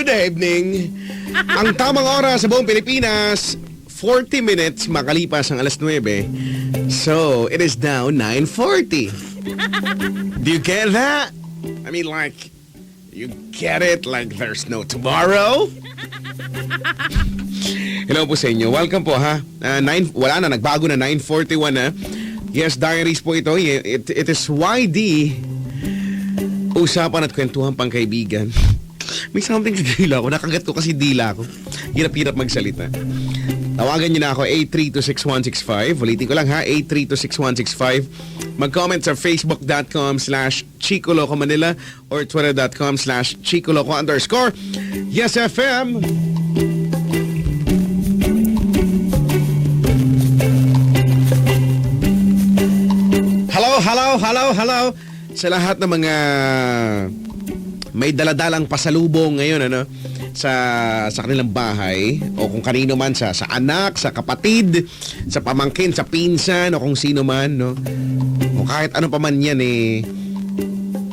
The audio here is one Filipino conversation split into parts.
Good evening. Ang tamang oras sa buong Pilipinas, 40 minutes makalipas ang alas 9. So, it is now 9:40. Do you get that? I mean, like, you get it like there's no tomorrow? Hello po sa inyo. Welcome po, ha? Wala na, nagbago na, 9:41 na. Yes, diaries po ito. It is YD. Usapan at kwentuhan pang kaibigan. May something sa dila ko. Nakagat ko kasi dila ko. Hirap-hirap magsalita. Tawagan niyo na ako, 8326165. Ulitin ko lang ha, 8326165. Mag-comment sa facebook.com/Chicoloco Manila or twitter.com/Chicoloco_. Yes, FM! Hello! Sa lahat ng mga may daladalang pasalubong ngayon, sa kanilang bahay, o kung kanino man, sa anak, sa kapatid, sa pamangkin, sa pinsan, o kung sino man, no? O kahit ano pa man yan,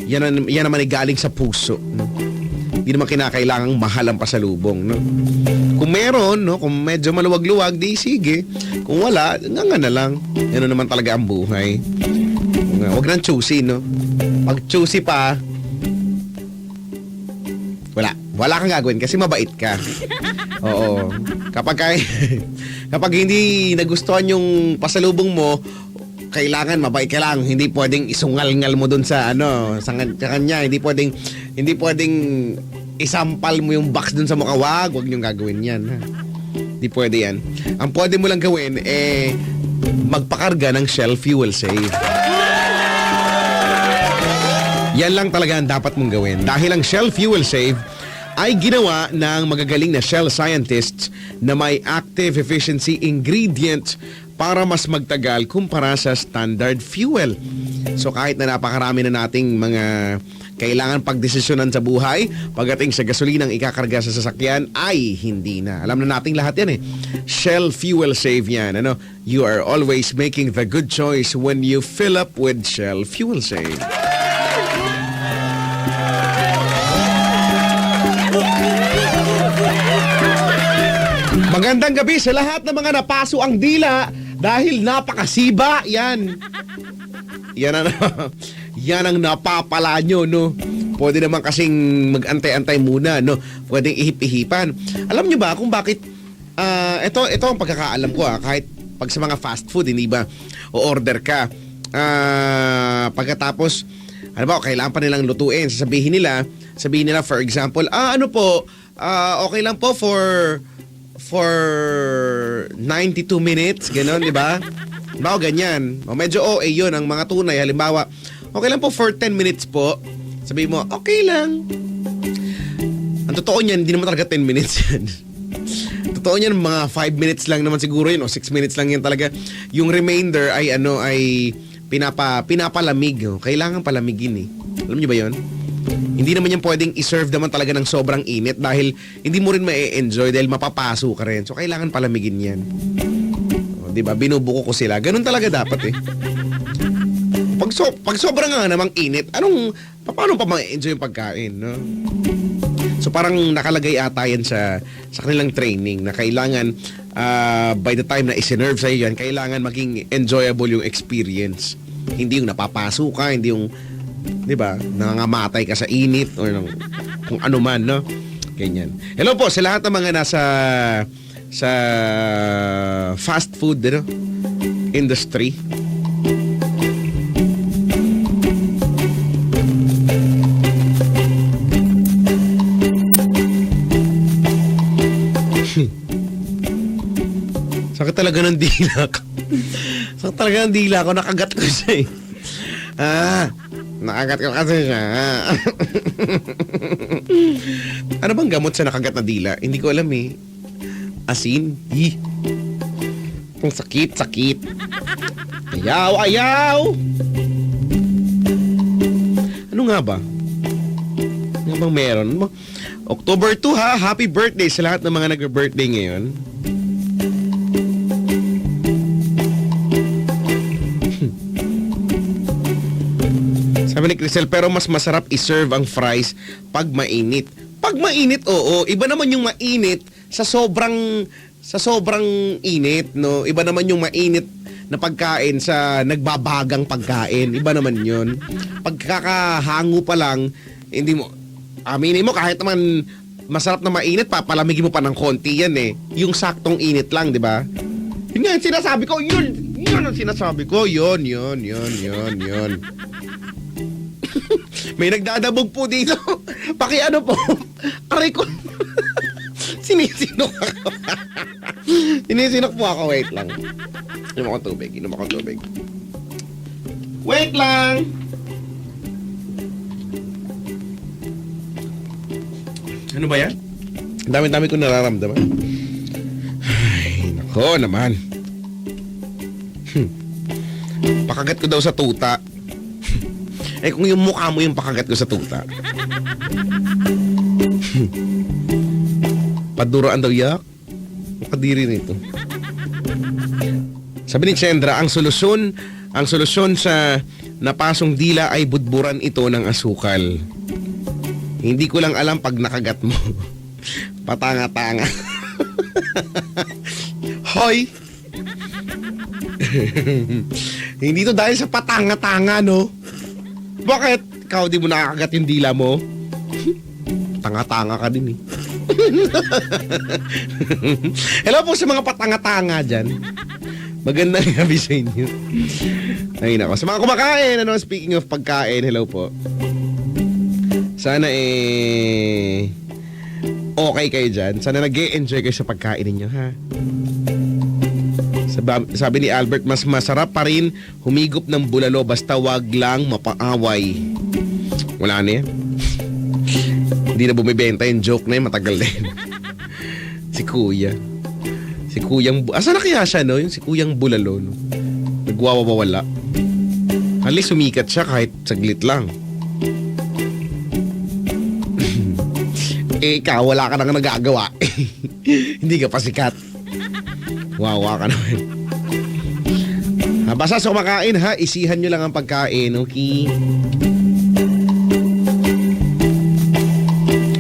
yan naman galing sa puso, no? Hindi naman kinakailangang mahal ang pasalubong, no? Kung meron, no? Kung medyo maluwag-luwag, di sige. Kung wala, nga na lang. Yan naman talaga ang buhay. Huwag nang choosy, no? Pag choosy pa, wala kang gagawin kasi mabait ka. Oo. Kapag hindi nagustuhan yung pasalubong mo, kailangan mabait ka lang. Hindi pwedeng isungal-ngal mo dun sa kanya. Hindi pwedeng isampal mo yung box dun sa mukha. Wag niyong gagawin yan. Ha? Hindi pwede yan. Ang pwede mo lang gawin, magpakarga ng Shell Fuel Save. Yan lang talaga ang dapat mong gawin. Dahil ang Shell Fuel Save ay ginawa ng magagaling na Shell scientists na may active efficiency ingredient para mas magtagal kumpara sa standard fuel. So kahit na napakarami na nating mga kailangan pagdesisyonan sa buhay, pagdating sa gasolinang ikakarga sa sasakyan ay hindi na. Alam na nating lahat yan Shell Fuel Save yan. You are always making the good choice when you fill up with Shell Fuel Save. Magandang gabi sa lahat ng mga napaso ang dila dahil napakasiba. Yan ang napapala nyo, no? Pwede naman kasing mag-antay-antay muna, no? Pwedeng ihip-ihipan. Alam nyo ba kung bakit ito ang pagkakaalam ko, kahit pag sa mga fast food, hindi ba? O order ka. Pagkatapos, kailangan pa nilang lutuin. Sabihin nila, for example, okay lang po for 92 minutes, gano'n, di ba? Halimbawa, ganyan. Medyo OA yun, ang mga tunay. Halimbawa, okay lang po for 10 minutes po. Sabihin mo, okay lang. Ang totoo niyan, hindi naman talaga 10 minutes yan. Totoo niyan, mga 5 minutes lang naman siguro yun, o 6 minutes lang yan talaga. Yung remainder ay pinapalamig. Kailangan palamigin Alam niyo ba yun? Hindi naman yan pwedeng i-serve naman talaga ng sobrang init dahil hindi mo rin ma-enjoy dahil mapapaso ka rin. So, kailangan palamigin yan. Diba? Binubuko ko sila. Ganun talaga dapat Pag sobrang nga namang init, paano pa ma-enjoy yung pagkain, no? So, parang nakalagay ata yan sa kanilang training na kailangan by the time na isinerve sa'yo yan, kailangan maging enjoyable yung experience. Hindi yung napapaso ka, hindi yung diba, nangangamatay ka sa init o kung ano man, no? Ganyan. Hello po sa lahat ng mga nasa fast food industry. Sakit talaga ng dila ko. Sakit talaga ng dila ko. Nakagat ko siya nakagat ko kasi siya. Ano bang gamot sa nakagat na dila? Hindi ko alam Asin? Ang sakit. Ayaw! Ano nga ba? Ano bang meron? October 2 ha, happy birthday sa lahat ng mga nag-birthday ngayon. Sabi ni Crisel, pero mas masarap i-serve ang fries pag mainit. Pag Pag mainit, oo. Iba naman yung mainit sa sobrang init, no? Iba naman yung mainit na pagkain sa nagbabagang pagkain. Iba naman yun. Pagkakahango pa lang, hindi mo, aminin mo kahit naman masarap na mainit, papalamigin mo pa ng konti yan eh. Yung saktong init lang, di ba? Yun nga, sinasabi ko, yun ang sinasabi ko, yun. May nagdadabog po dito. Pakiano po, aray ko. Sinisinok ako. Sinisinok po ako, wait lang. Inom akong tubig. Wait lang! Ano ba yan? Dami-dami ko nararamdaman. Ay, nako naman. Pakagat ko daw sa tuta. Eh kung yung mukha mo yung pakagat ko sa tuta. Paduraan daw yak. Makadiri nito. Sabi ni Chendra, ang solusyon sa napasong dila ay budburan ito ng asukal. Hindi ko lang alam pag nakagat mo. Patanga-tanga. Hoy! Hindi to dahil sa patanga-tanga, no? Bakit? Ikaw di mo nakakagat yung dila mo? Tanga-tanga ka din eh. Hello po sa mga patanga-tanga dyan. Magandang gabi sa inyo. Ay nako, sa mga kumakain, speaking of pagkain, hello po. Sana okay kayo dyan. Sana nag-e-enjoy kayo sa pagkain ninyo, ha? Sabi ni Albert, mas masarap pa rin humigop ng bulalo basta wag lang mapaaway. Wala na yan. Hindi na bumibenta yung joke na yun, matagal na yun. Si Kuyang, asa na kaya siya, no? Yung si Kuyang Bulalo, no? Nagwawawala. At least sumikat siya kahit saglit lang. Ikaw, wala ka nang nagagawa. Hindi ka pa sikat. Wawa ka naman. Basta sa kumakain, ha? Isihan nyo lang ang pagkain, okay?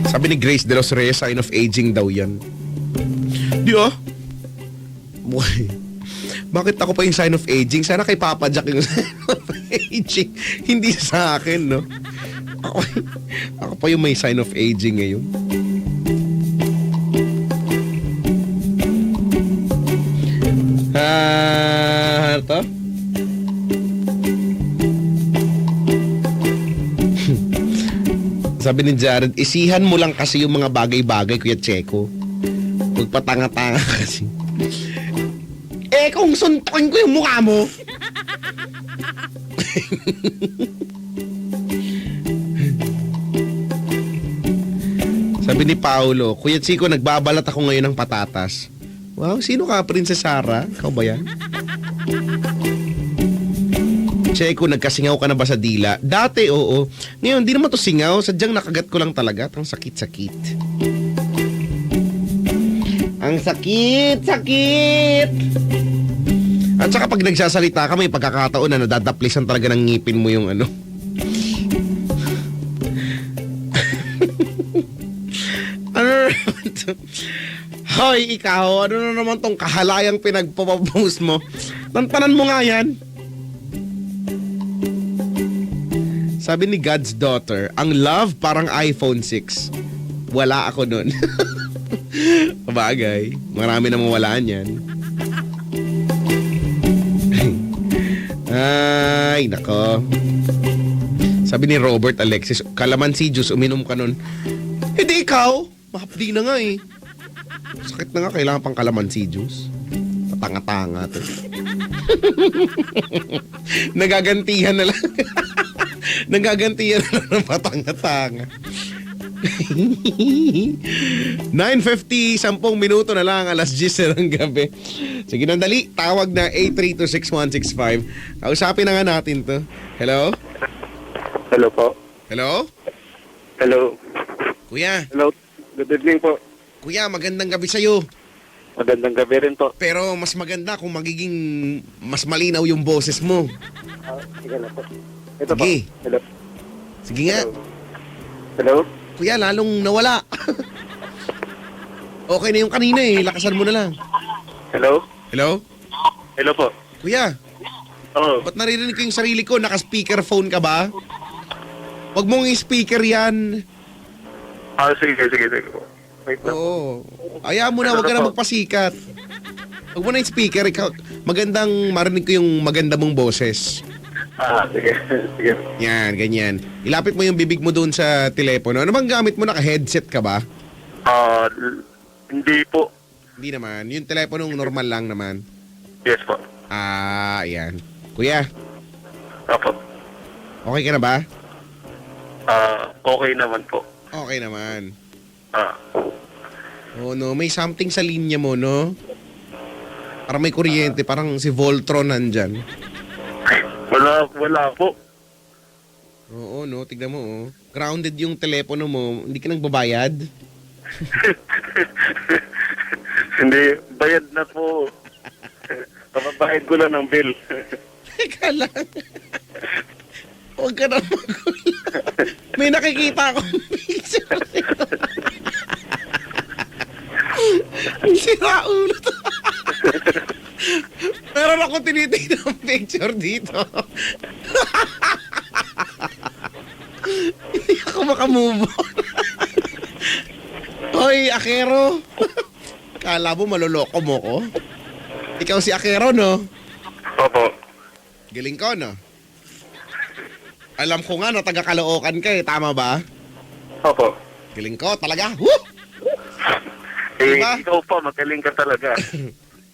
Sabi ni Grace de los Reyes, sign of aging daw yan. Di oh? Bakit ako pa yung sign of aging? Sana kay Papa Jack yung sign of aging. Hindi sa akin, no? Ako pa yung may sign of aging ngayon. Ito? Sabi ni Jared, isihan mo lang kasi yung mga bagay-bagay, Kuya Checo. Magpatanga-tanga kasi. Kung suntukin ko yung mukha mo. Sabi ni Paulo, Kuya Chico, nagbabalat ako ngayon ng patatas. Wow, sino ka, Princess Sarah? Ikaw ba yan? Checo, nagkasingaw ka na ba sa dila? Dati, oo. Ngayon, di naman to singaw. Sadyang nakagat ko lang talaga. Ang sakit-sakit. Ang sakit-sakit! At saka pag nagsasalita ka, may pagkakataon na nadadaplisan talaga ng ngipin mo yung ano. Ano naman to? Hoy, ikaw, ano na naman tong kahalayang pinagpapapost mo? Tantanan mo nga yan. Sabi ni God's daughter, ang love parang iPhone 6. Wala ako nun. Bagay, marami na mawalaan yan. Ay, nako. Sabi ni Robert Alexis, kalamansi juice, uminom ka nun. Hindi ikaw, mahapdi na nga eh. Sakit na nga, kailangan pang kalamansi juice. Patanga-tanga to. Nagagantihan na lang. Nagagantihan na lang ng patanga-tanga. 9:50, 10 minuto na lang, alas 10 ng gabi. Sige, nandali, tawag na 8326165. Kausapin na nga natin to. Hello? Hello po. Hello? Hello. Kuya. Hello. Good evening po. Kuya, magandang gabi sa'yo. Magandang gabi rin po. Pero mas maganda kung magiging mas malinaw yung boses mo. Sige na po. Ito Sige. po. Hello. Sige nga. Hello. Kuya, lalong nawala. Okay na yung kanina eh. Lakasan mo na lang. Hello? Hello? Hello po. Kuya, Oo. ba't naririnig ko yung sarili ko? Naka-speakerphone ka ba? Huwag mong i-speaker yan. Sige po. Wait lang. Oo. Ayaw mo na, huwag ka na magpasikat. Huwag mo na i-speaker. Magandang marinig ko yung maganda mong boses. Sige. Sige. Yan, ganyan. Ilapit mo yung bibig mo doon sa telepono. Ano bang gamit mo? Naka-headset ka ba? Hindi po. Hindi naman. Yung telepono normal lang naman. Yes po. Ayan. Kuya, Opo. okay ka na ba? Okay naman po. Okay naman. Ah, Oh no, may something sa linya mo, no? Parang may kuryente, parang si Voltron nandyan. wala po. Oo, no, tignan mo, oh. Grounded yung telepono mo, hindi ka nang babayad? Hindi, bayad na po. Kapabayad ko lang ng bill. Teka lang. Huwag ka na magulo. May nakikita akong picture dito. Ang sira ulo to. Meron ako tinitignan ng picture dito. Hindi ako makamove on. Hoy, Akero. Kala mo maloloko mo ko? Ikaw si Akero, no? Opo. Galing ko, no? Alam ko nga na taga Caloocan ka eh, tama ba? Opo. Galing ko, talaga. Woo! Diba? Ikaw pa, magaling ka talaga.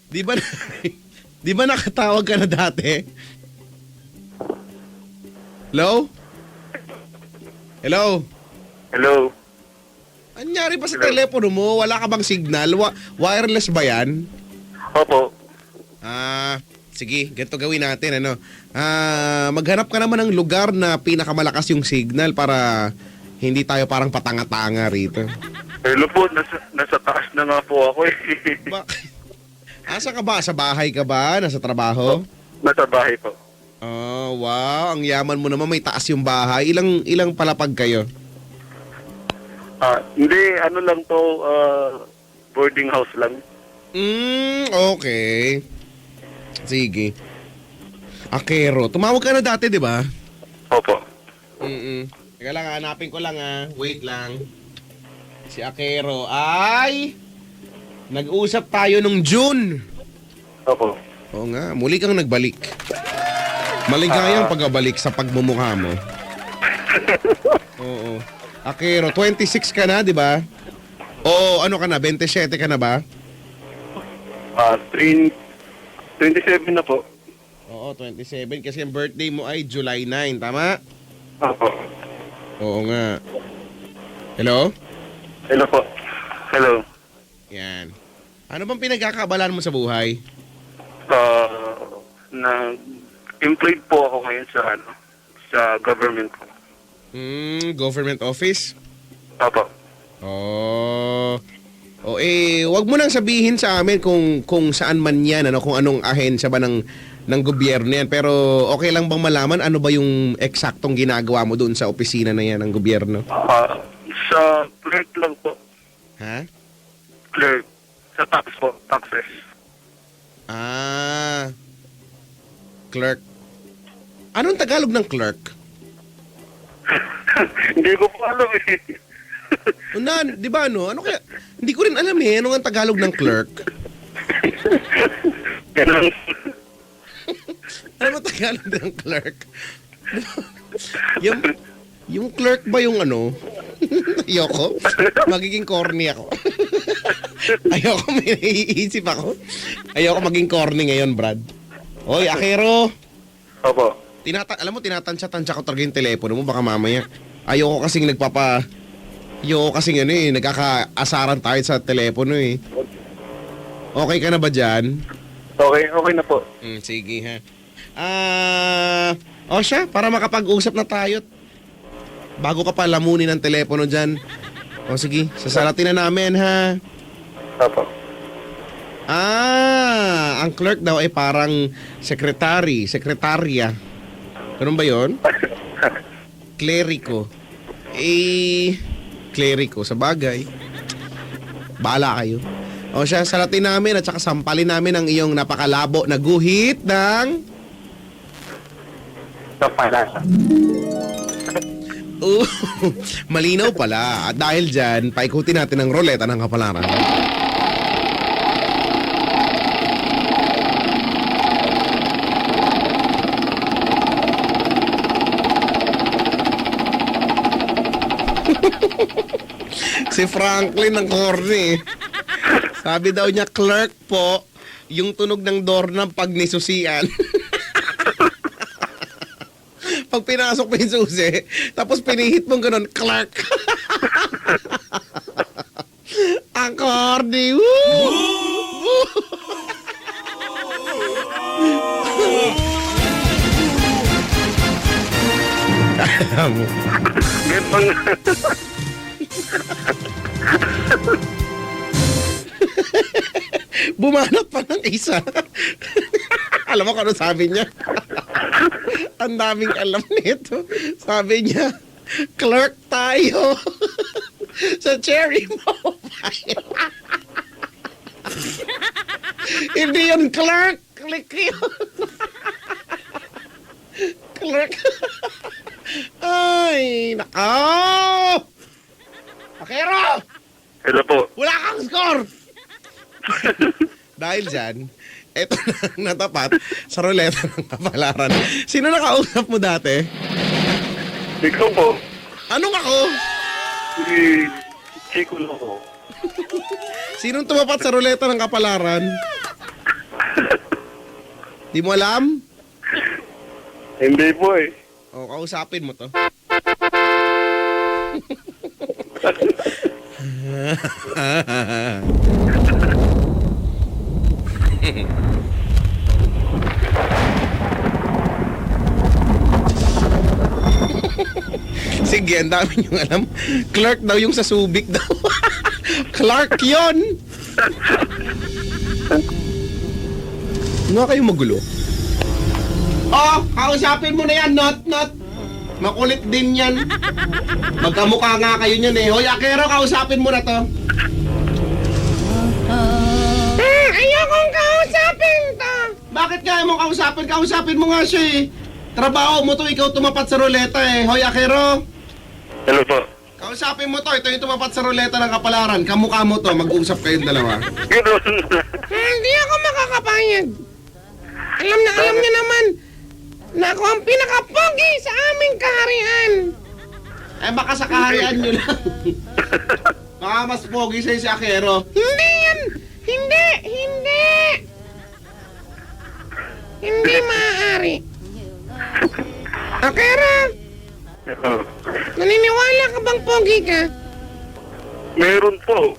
Di ba, di ba nakatawag ka na dati? Hello? Hello? Hello. Anyari ba sa telepono mo? Wala ka bang signal? Wireless ba yan? Opo. Sige, ganito gawin natin, ano? Maghanap ka naman ng lugar na pinakamalakas yung signal para hindi tayo parang patanga-tanga rito. Hello po, nasa taas na nga po ako eh. Bakit? Asa ka ba? Sa bahay ka ba? Nasa trabaho? Nasa bahay po. Oh, wow. Ang yaman mo naman. May taas yung bahay. Ilang palapag kayo? Hindi, ano lang to, boarding house lang. Okay. Sige. Akero. Tumawag ka na dati, di ba? Opo. Teka lang, hanapin ko lang Wait lang. Si Akero ay nag-usap tayo nung June. Opo. Oo nga, muli kang nagbalik. Maligayang pagbabalik sa pagmumukha mo. Oo. Akero, 26 ka na, di ba? Oo, ano ka na? 27 ka na ba? 27 na po. Oo, 27 kasi ang birthday mo ay July 9, tama? Opo. Oo nga. Hello? Hello po. Hello. Yan. Ano bang pinagkakabalan mo sa buhay? Employed po ako ngayon sa government ko. Government office? Opo. Oh. Wag mo nang sabihin sa amin kung saan man 'yan, ano, kung anong ahensya ba ng gobyerno 'yan. Pero okay lang bang malaman ano ba yung eksaktong ginagawa mo doon sa opisina na 'yan ng gobyerno? Sa clerk lang po. Ha? Clerk. Sa tax po. Taxes. Clerk. Anong Tagalog ng clerk? Hindi ko po alam eh. Di ba ano? Ano kaya? Hindi ko rin alam eh. Ano ang Tagalog ng clerk? Ganun. Ano ba Tagalog ng clerk? yung clerk ba yung ano? Ayoko. Magiging corny ako. Ayoko, may naiisip ako. Ayoko maging corny ngayon, Brad. Oy, Akero. Opo. Alam mo, tinatansya-tansya ko talaga yung telepono mo. Baka mamaya. Ayoko kasing nagkakaasaran tayo sa telepono eh. Okay ka na ba dyan? Okay na po. Sige ha. Siya, para makapag-usap na tayo. Bago ka pa lamunin ng telepono dyan. Sige, sasalatin na namin ha. Opo. Ang clerk daw ay parang sekretarya. Ganun ba yun? Clerico. Clerico, sa bagay. Bahala kayo. O siya, saratin namin at saka sampalin namin ang iyong napakalabo na guhit ng... Kapalaran. Malinaw pala. At dahil dyan, paikutin natin ang roleta ng kapalaran. Si Franklin ng corny. Sabi daw niya, clerk po, yung tunog ng doorknob pag nisusian. Pag pinasok mo yung susi, tapos pinihit mong ganun, clerk. Ang corny. Woo! Woo! Ganun. Bumanat pa ng isa. Alam mo kung ano sabi niya? Ang daming alam nito. Sabi niya, clerk tayo sa Cherry Mobile. Hindi yun clerk. Click yun. Clerk. Ay, nakaw! Pakero! Hello po. Wala kang score! Dahil dyan, eto na natapat sa ruleta ng kapalaran. Sino nakausap mo dati? Ikaw po. Anong ako? Si Chico Loco. Sinong tumapat sa ruleta ng kapalaran? Di mo alam? Hindi po eh. O, kausapin mo to. Sige, ang dami niyong alam. Clerk daw yung sa Subic daw. Clark yon. Nga kayo magulo. Oh, kausapin mo na yan, not. Makulit din yan. Magkamukha nga kayo niyan eh. Hoy, Akero, kausapin mo na to. Ayokong kausapin to. Bakit kaya mo kausapin? Kausapin mo nga siya eh. Trabaho mo to, ikaw tumapat sa ruleta eh. Hoy, Akero. Hello po. Kausapin mo to, ito yung tumapat sa ruleta ng kapalaran. Kamukha mo to, mag-uusap kayong dalawa. Ganun. Hindi ako makakapayag. Alam niya naman na ako ang pinakapogi sa aming kaharian. Eh baka sa kaharian nyo lang. Baka mas pogi sa'yo si Akero. Hindi yan! Hindi! Hindi maaari. Akero, Hello. naniniwala ka bang pogi ka? Meron po.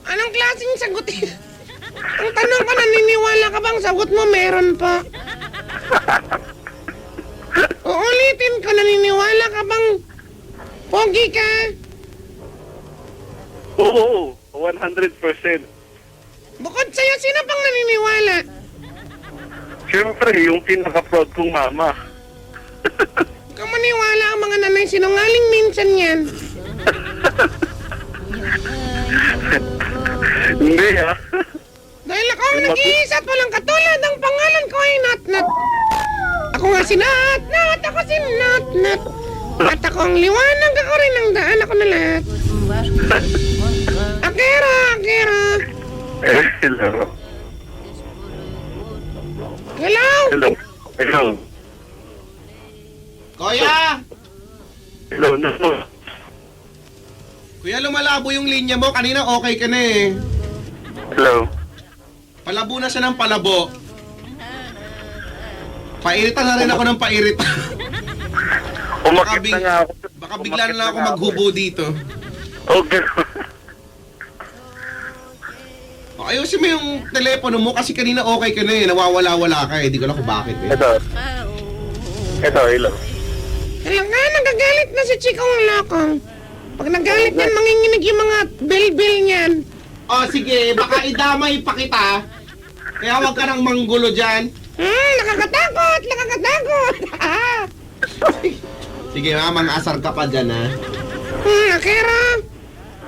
Anong klaseng sagot yan? Ang tanong ko, naniniwala ka bang sagot mo meron pa? Uulitin ko, naniniwala ka bang pogi ka? Oo, 100%. Bukod sa'yo, sino pang naniniwala? Siyempre, yung pinaka-proud kong mama. Ikaw maniwala ang mga nanay sinungaling minsan yan. Hindi ah. Dahil ako ang nag-iisa at walang katulad, ang pangalan ko ay Nat. Ako nga si Nat, ako si Nat. At ako ang liwanag, ako rin ang daan, ako na lahat. Akero. Hello. Hello? Hello. Kuya! Hello, no. Kuya, lumalabo yung linya mo. Kanina okay ka na eh. Hello. Palabo na siya ng palabo. Pairita na rin ako ng pairita. Umakit na nga ako. Baka bigla na lang ako maghubo dito. Okay. O, ayusin mo yung telepono mo kasi kanina okay ka na eh. Nawawala-wala ka eh. Di ko alam kung bakit eh. Hello. Kaya nga, nagagalit na si Chikong Lokong. Pag nagalit yan, manginginig yung mga bell-bell niyan. O sige, baka idamay pa kita. Kaya huwag ka nang manggulo dyan. Nakakatakot. Sige, mamang asar ka pa dyan ha. Akira.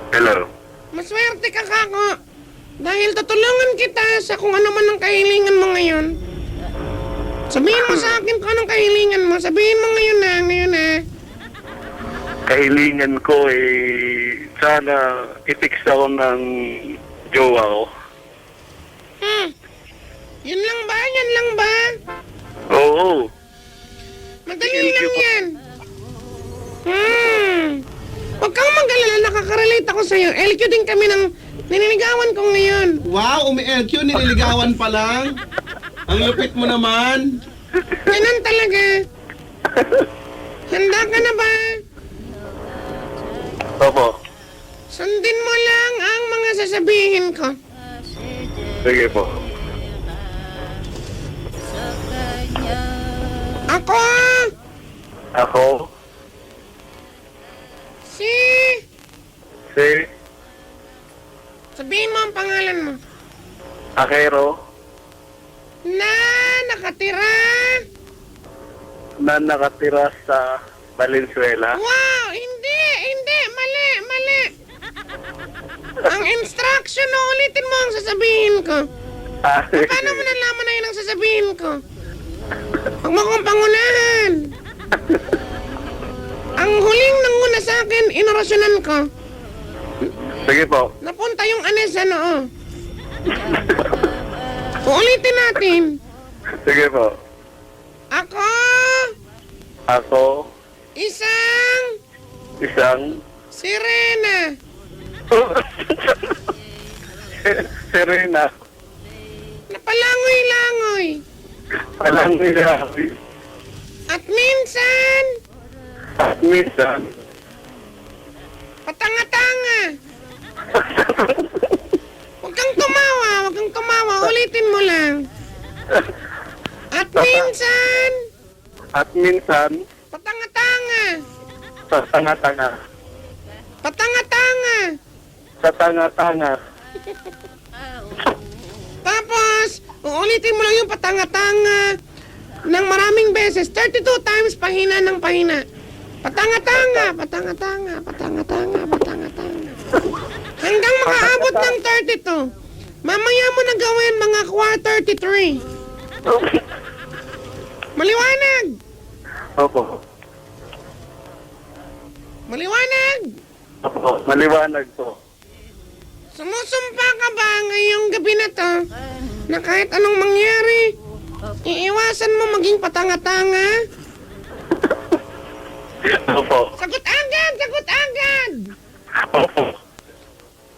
Hello. Maswerte ka, Kako. Dahil tutulungan kita sa kung ano man ang kahilingan mo ngayon. Sabihin mo sa akin kung anong kahilingan mo. Sabihin mo ngayon na. Kahilingan ko sana i-fix ako ng jowa ko. Yan lang ba? Oo. Madali lang yan. Huwag kang mag-alala, nakaka-relate ako sa'yo. LQ din kami ng niniligawan ko ngayon. Wow, umi-LQ, nililigawan pa lang. Ang lupit mo naman. Ganun talaga. Handa ka na ba? Opo. Sundin mo lang ang mga sasabihin ko. Sige po. Ako, Ako, si... si Sabihin mo ang pangalan mo. Akero Na nakatira. na nakatira sa Valenzuela. Wow, hindi, mali. Ang instruction na ulitin mo ang sasabihin ko. Paano mo nalaman na yun ang sasabihin ko? Huwag mo kong pangunahan. Ang huling nanguna sa akin, inorasyonan ko. Sige po. Napunta yung anes sa noo. Uulitin natin. Sige po. Ako, Ako, isang isang sirena. Serena. Napalangoy-langoy. Walang nilawi. At minsan, At minsan, patanga-tanga. Huwag kang tumawa. Ulitin mo lang. At minsan, patanga-tanga. sa tanga-tanga. Patanga-tanga. Sa tanga-tanga. Tapos, uulitin mo lang yung patanga-tanga ng maraming beses. 32 times pahina ng pahina. Patanga-tanga. Hanggang makaabot ng 32. Mamaya mo na gawin mga 33. Maliwanag! Opo. Maliwanag! Opo. Maliwanag po. Sumusumpa ka ba ngayong gabi na to na kahit anong mangyari, iiwasan mo maging patanga-tanga? Opo. Sagot agad! Opo.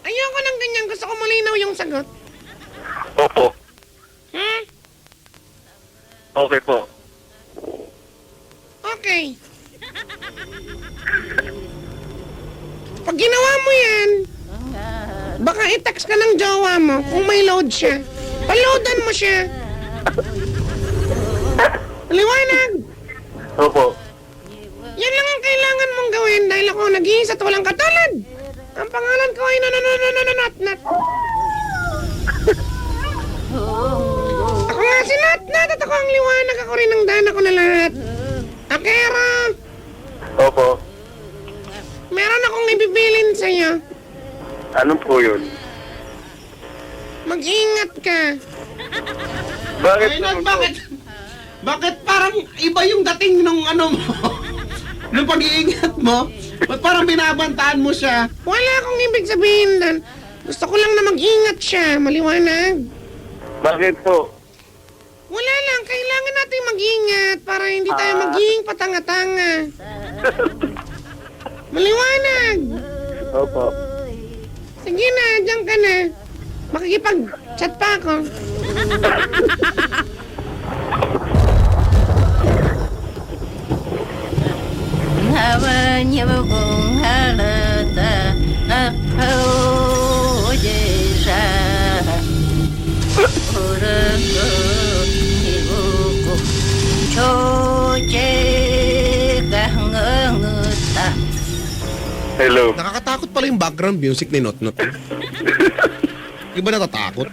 Ayoko ng ganyan. Gusto ko malinaw yung sagot. Opo. Hmm? Okay po. Okay. Pag ginawa mo yan, baka i-text ka ng jowa mo kung may load siya. Paloadan mo siya. Liwanag. Opo. Yan lang ang kailangan mong gawin dahil ako nag-iisa at walang katulad. Ang pangalan ko ay Nat. Ako nga si Nat at ako ang liwanag. Ako rin ang dana ko na lahat. Akera, Opo. meron akong ibibilin sa'yo. Ano po yun? Mag-ingat ka. Bakit Ay, naman Nat, po? bakit parang iba yung dating nung ano mo? Nung pag-iingat mo? Ba't parang binabantaan mo siya? Wala akong ibig sabihin doon. Gusto ko lang na mag-ingat siya. Maliwanag. Bakit po? Wala lang. Kailangan natin mag-ingat para hindi tayo maging patanga-tanga. Maliwanag. Opo. Sige na, diyan ka na. Makikipag-chat pa ako. Hawanya bagong halata Apaojesha Urako Hibuko Choche Kahanganguta Hello. Nakakatakot pala yung background music ni Notnot. Di ba natatakot?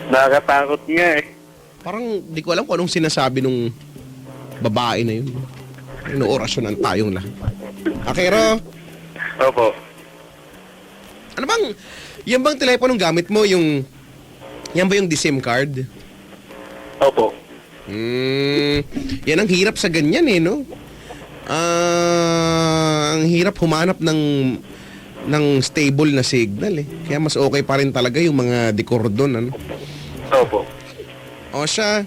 Nakakatakot nga eh. Parang di ko alam kung anong sinasabi nung babae na yun. Inuorasyonan tayong lahat. Akero, Opo. Ano bang, yan bang teleponong gamit mo, yan ba yung SIM card? Opo. Yan ang hirap sa ganyan eh, no? Ang hirap humanap ng stable na signal eh. Kaya mas okay pa rin talaga yung mga dekordon, ano? Opo. O siya,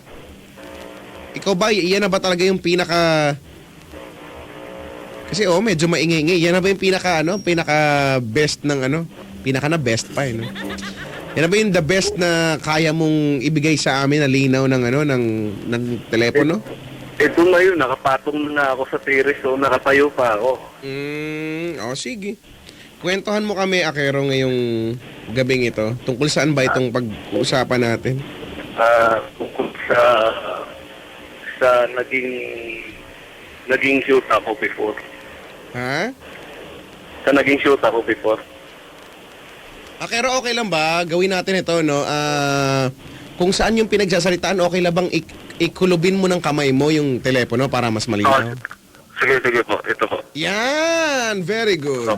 ikaw ba, yan na ba talaga yung pinaka... Kasi medyo maingay-ingay. Yan na ba yung pinaka best ng pinaka na best pa, no? Yan na ba yung the best na kaya mong ibigay sa amin na linaw ng telepono? Ito na yun, nakapatong na ako sa tiris, so nakatayo pa ako. Sige. Kwentuhan mo kami, Akero, ngayong gabing ito. Tungkol saan ba itong pag-uusapan natin? Tungkol sa naging shoot ako before. Ha? Sa naging shoot ako before. Akero, okay lang ba? Gawin natin ito, no? Kung saan yung pinagsasalitaan, okay lang bang ikulubin mo ng kamay mo yung telepono para mas malinaw? Sige po. Ito po. Yan! Very good.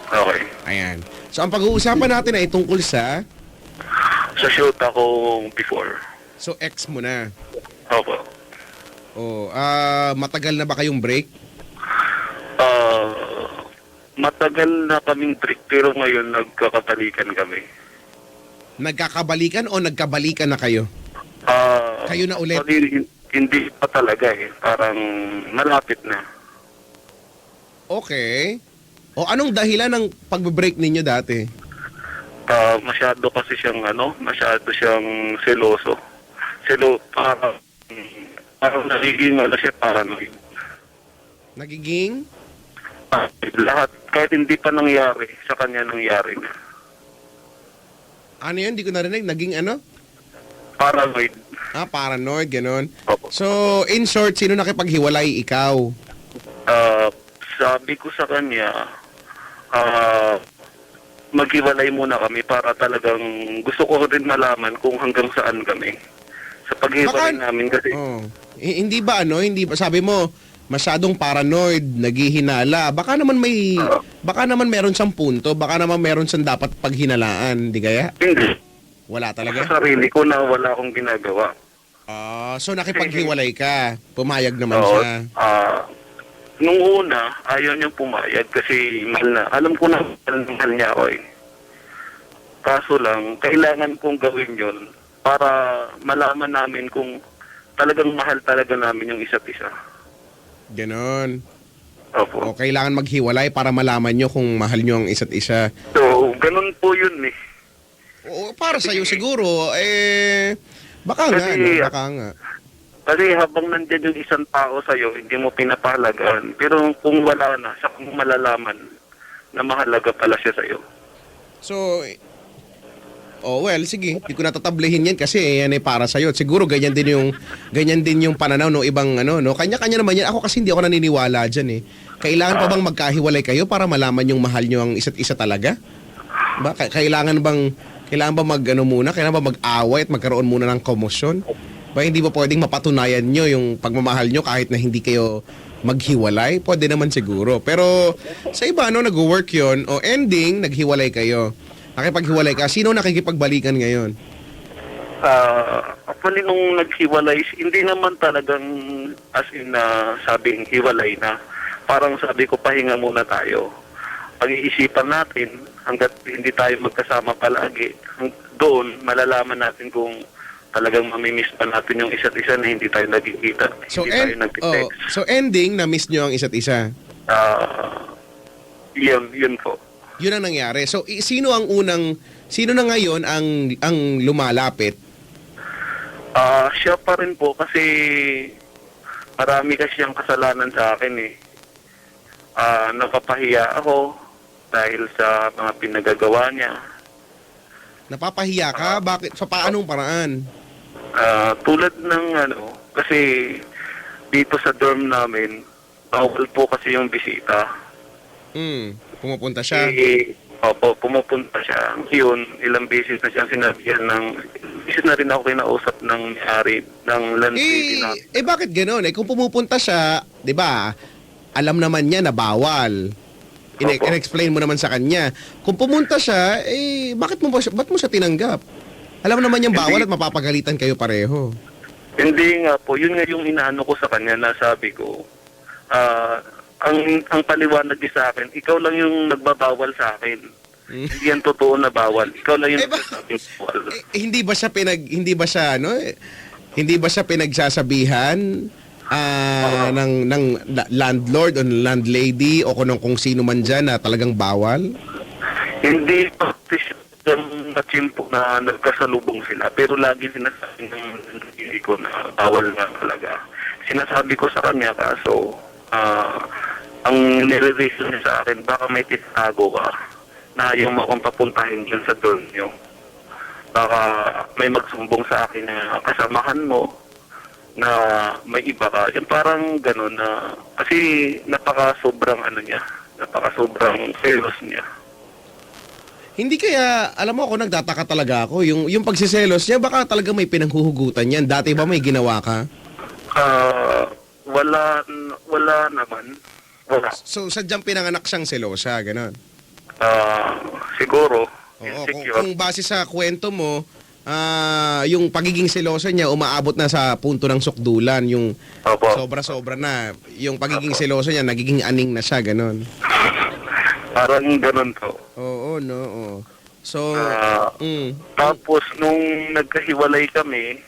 Okay. Ayan. So, ang pag-uusapan natin ay tungkol sa... Sa shoot ako before. So, ex mo na. Opo. Matagal na ba kayong break? Matagal na kaming break, pero ngayon nagkakabalikan kami. Nagkakabalikan o nagkabalikan na kayo? Kayo na ulit? Hindi pa talaga eh. Parang malapit na. Okay. O anong dahilan ng pag-break ninyo dati? Masyado kasi siyang masyado siyang seloso. Parang nagiging siya paranoid. Nagiging? Lahat, kahit hindi pa nangyari, sa kanya nangyari na. Ano yun? Hindi ko narinig. Naging ano? Paranoid. Paranoid, ganon. Opo. So, in short, sino nakipaghiwalay? Ikaw? Sabi ko sa kanya, maghiwalay muna kami para talagang gusto ko rin malaman kung hanggang saan kami. Sa paghiwalay namin kasi... Hindi ba sabi mo, masyadong paranoid, naghihinala. Baka naman meron siyang punto, baka naman meron siyang dapat paghinalaan, di kaya? Hindi. Wala talaga? Sa sarili ko na wala akong ginagawa. So nakipaghiwalay ka, pumayag naman siya. Nung una, ayaw niyang pumayag kasi mahal na. Alam ko na mahal niya ako eh. Kaso lang, kailangan kong gawin yon para malaman namin kung talagang mahal talaga namin yung isa't isa. Ganon. Opo. O kailangan maghiwalay para malaman nyo kung mahal nyo ang isa't isa. So, ganun po yun eh. O para sa'yo siguro, baka nga, Kasi, no? Baka nga. Kasi habang nandiyan yung isang tao sa'yo, hindi mo pinapahalagaan. Pero kung wala na, saka mo malalaman na mahalaga pala siya sa'yo. So, well, sige. Hindi ko natatablihin yan kasi yan ay para sa'yo. At siguro ganyan din yung pananaw ng ibang no? Kanya-kanya naman yan. Ako kasi hindi ako naniniwala dyan eh. Kailangan pa bang magkahiwalay kayo para malaman yung mahal nyo ang isa't isa talaga? Ba? Kailangan ba mag-away at magkaroon muna ng komosyon? Ba, hindi ba pwedeng mapatunayan nyo yung pagmamahal nyo kahit na hindi kayo maghiwalay? Pwede naman siguro. Pero sa iba, nag-work yun, o ending, naghiwalay kayo. Nakipaghiwalay ka, sino nakikipagbalikan ngayon? Actually, nung naghiwalay, hindi naman talagang as in sabing hiwalay na. Parang sabi ko, pahinga muna tayo. Pag-iisipan natin, hanggat hindi tayo magkasama palagi, doon malalaman natin kung talagang mamimiss pa natin yung isa't isa na hindi tayo nagkikita. So, hindi tayo nagkitext. So ending, na-miss nyo ang isa't isa? Yun po. Yun ang nangyari. So, sino na ngayon ang lumalapit? Siya pa rin po kasi marami kasi siyang kasalanan sa akin eh. Napapahiya ako dahil sa mga pinagagawa niya. Napapahiya ka? Bakit? Sa paanong paraan? Tulad ng kasi dito sa dorm namin, bawal po kasi yung bisita. Pumupunta siya? Opo, pumupunta siya. Yun, ilang beses na siyang sinabihan beses na rin ako kinausap ng may-ari ng landlady namin. Bakit gano'n? Kung pumupunta siya, di ba, alam naman niya na bawal. Opo. in-explain mo naman sa kanya. Kung pumunta siya, ba't mo siya tinanggap? Alam mo naman yung bawal at mapapagalitan kayo pareho. Hindi nga po, yun nga yung inaano ko sa kanya na sabi ko, ang paliwanag niya sa akin, ikaw lang yung nagbabawal sa akin. Hindi yan totoo na bawal. Ikaw lang yung nagsasabing bawal. Hindi ba siya pinagsasabihan ng landlord o landlady o kung sino man dyan na talagang bawal? Hindi pa na-chimpo na nagkasalubong sila. Pero lagi sinasabi ng hindi ko na bawal nga talaga. Sinasabi ko sa kanya kaso ang nire-reason niya sa akin, baka may titago ka na ayaw mo akong papuntahin dyan sa dorm niyo. Baka may magsumbong sa akin na kasamahan mo na may iba ka. Yung parang gano'n na, kasi napaka-sobrang selos niya. Hindi kaya, alam mo ako, nagtataka talaga ako. Yung pagsiselos niya, baka talaga may pinanghuhugutan yan. Dati ba may ginawa ka? Wala naman. Wala. So, sadyang pinanganak siyang selosa, gano'n? Siguro. Oo, kung base sa kwento mo, yung pagiging selosa niya umaabot na sa punto ng sukdulan, yung Opo. sobra-sobra na. Yung pagiging selosa niya, nagiging aning na siya, gano'n. Parang ganun to. Oo, no. Oo. So, Tapos, nung nagkahiwalay kami,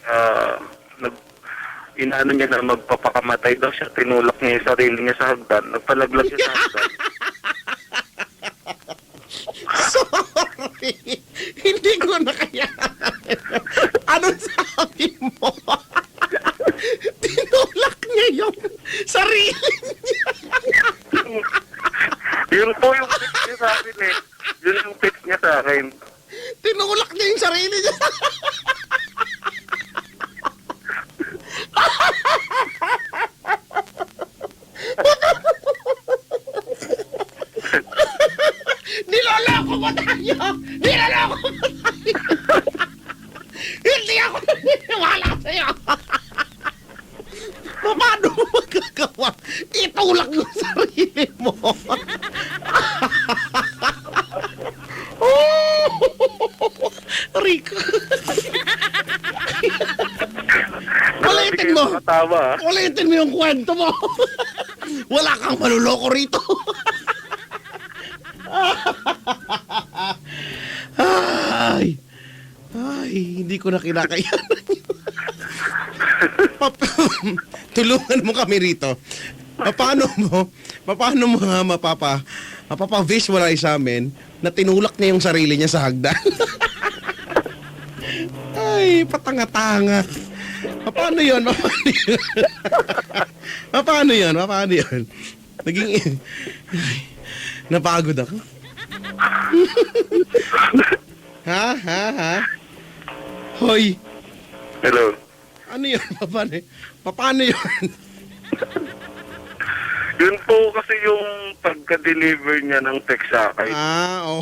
inaano niya na magpapakamatay daw siya, tinulak niya yung sarili niya sa hagdan, nagpalaglag siya sa hagdan. sorry. Hindi ko na kaya. Anong sabi mo? Tinulak niya yung sarili niya. Yun po yung fix niya sa akin eh. Yun yung fix niya sa akin. Tinulak niya yung sarili niya. Niloloko mo tayo! Niloloko mo tayo! Hindi ako naniniwala sa'yo! Paano mo magagawa? Itulak yung sarili mo! Rico! Ulitin mo! Nakatawa. Ulitin mo yung kwento mo! Wala kang maluloko rito! Ay, hindi ko na kinakayanan yun. Tulungan mo kami rito. Paano mo nga mapapa-visualize sa amin na tinulak niya yung sarili niya sa hagdan? Ay, patanga-tanga. Paano yun? Paano yun? Naging... Napagod ako. Ha? Hoy. Hello. Ano yun? Paano yun? Yun po kasi yung pagka-deliver niya ng text sa akin.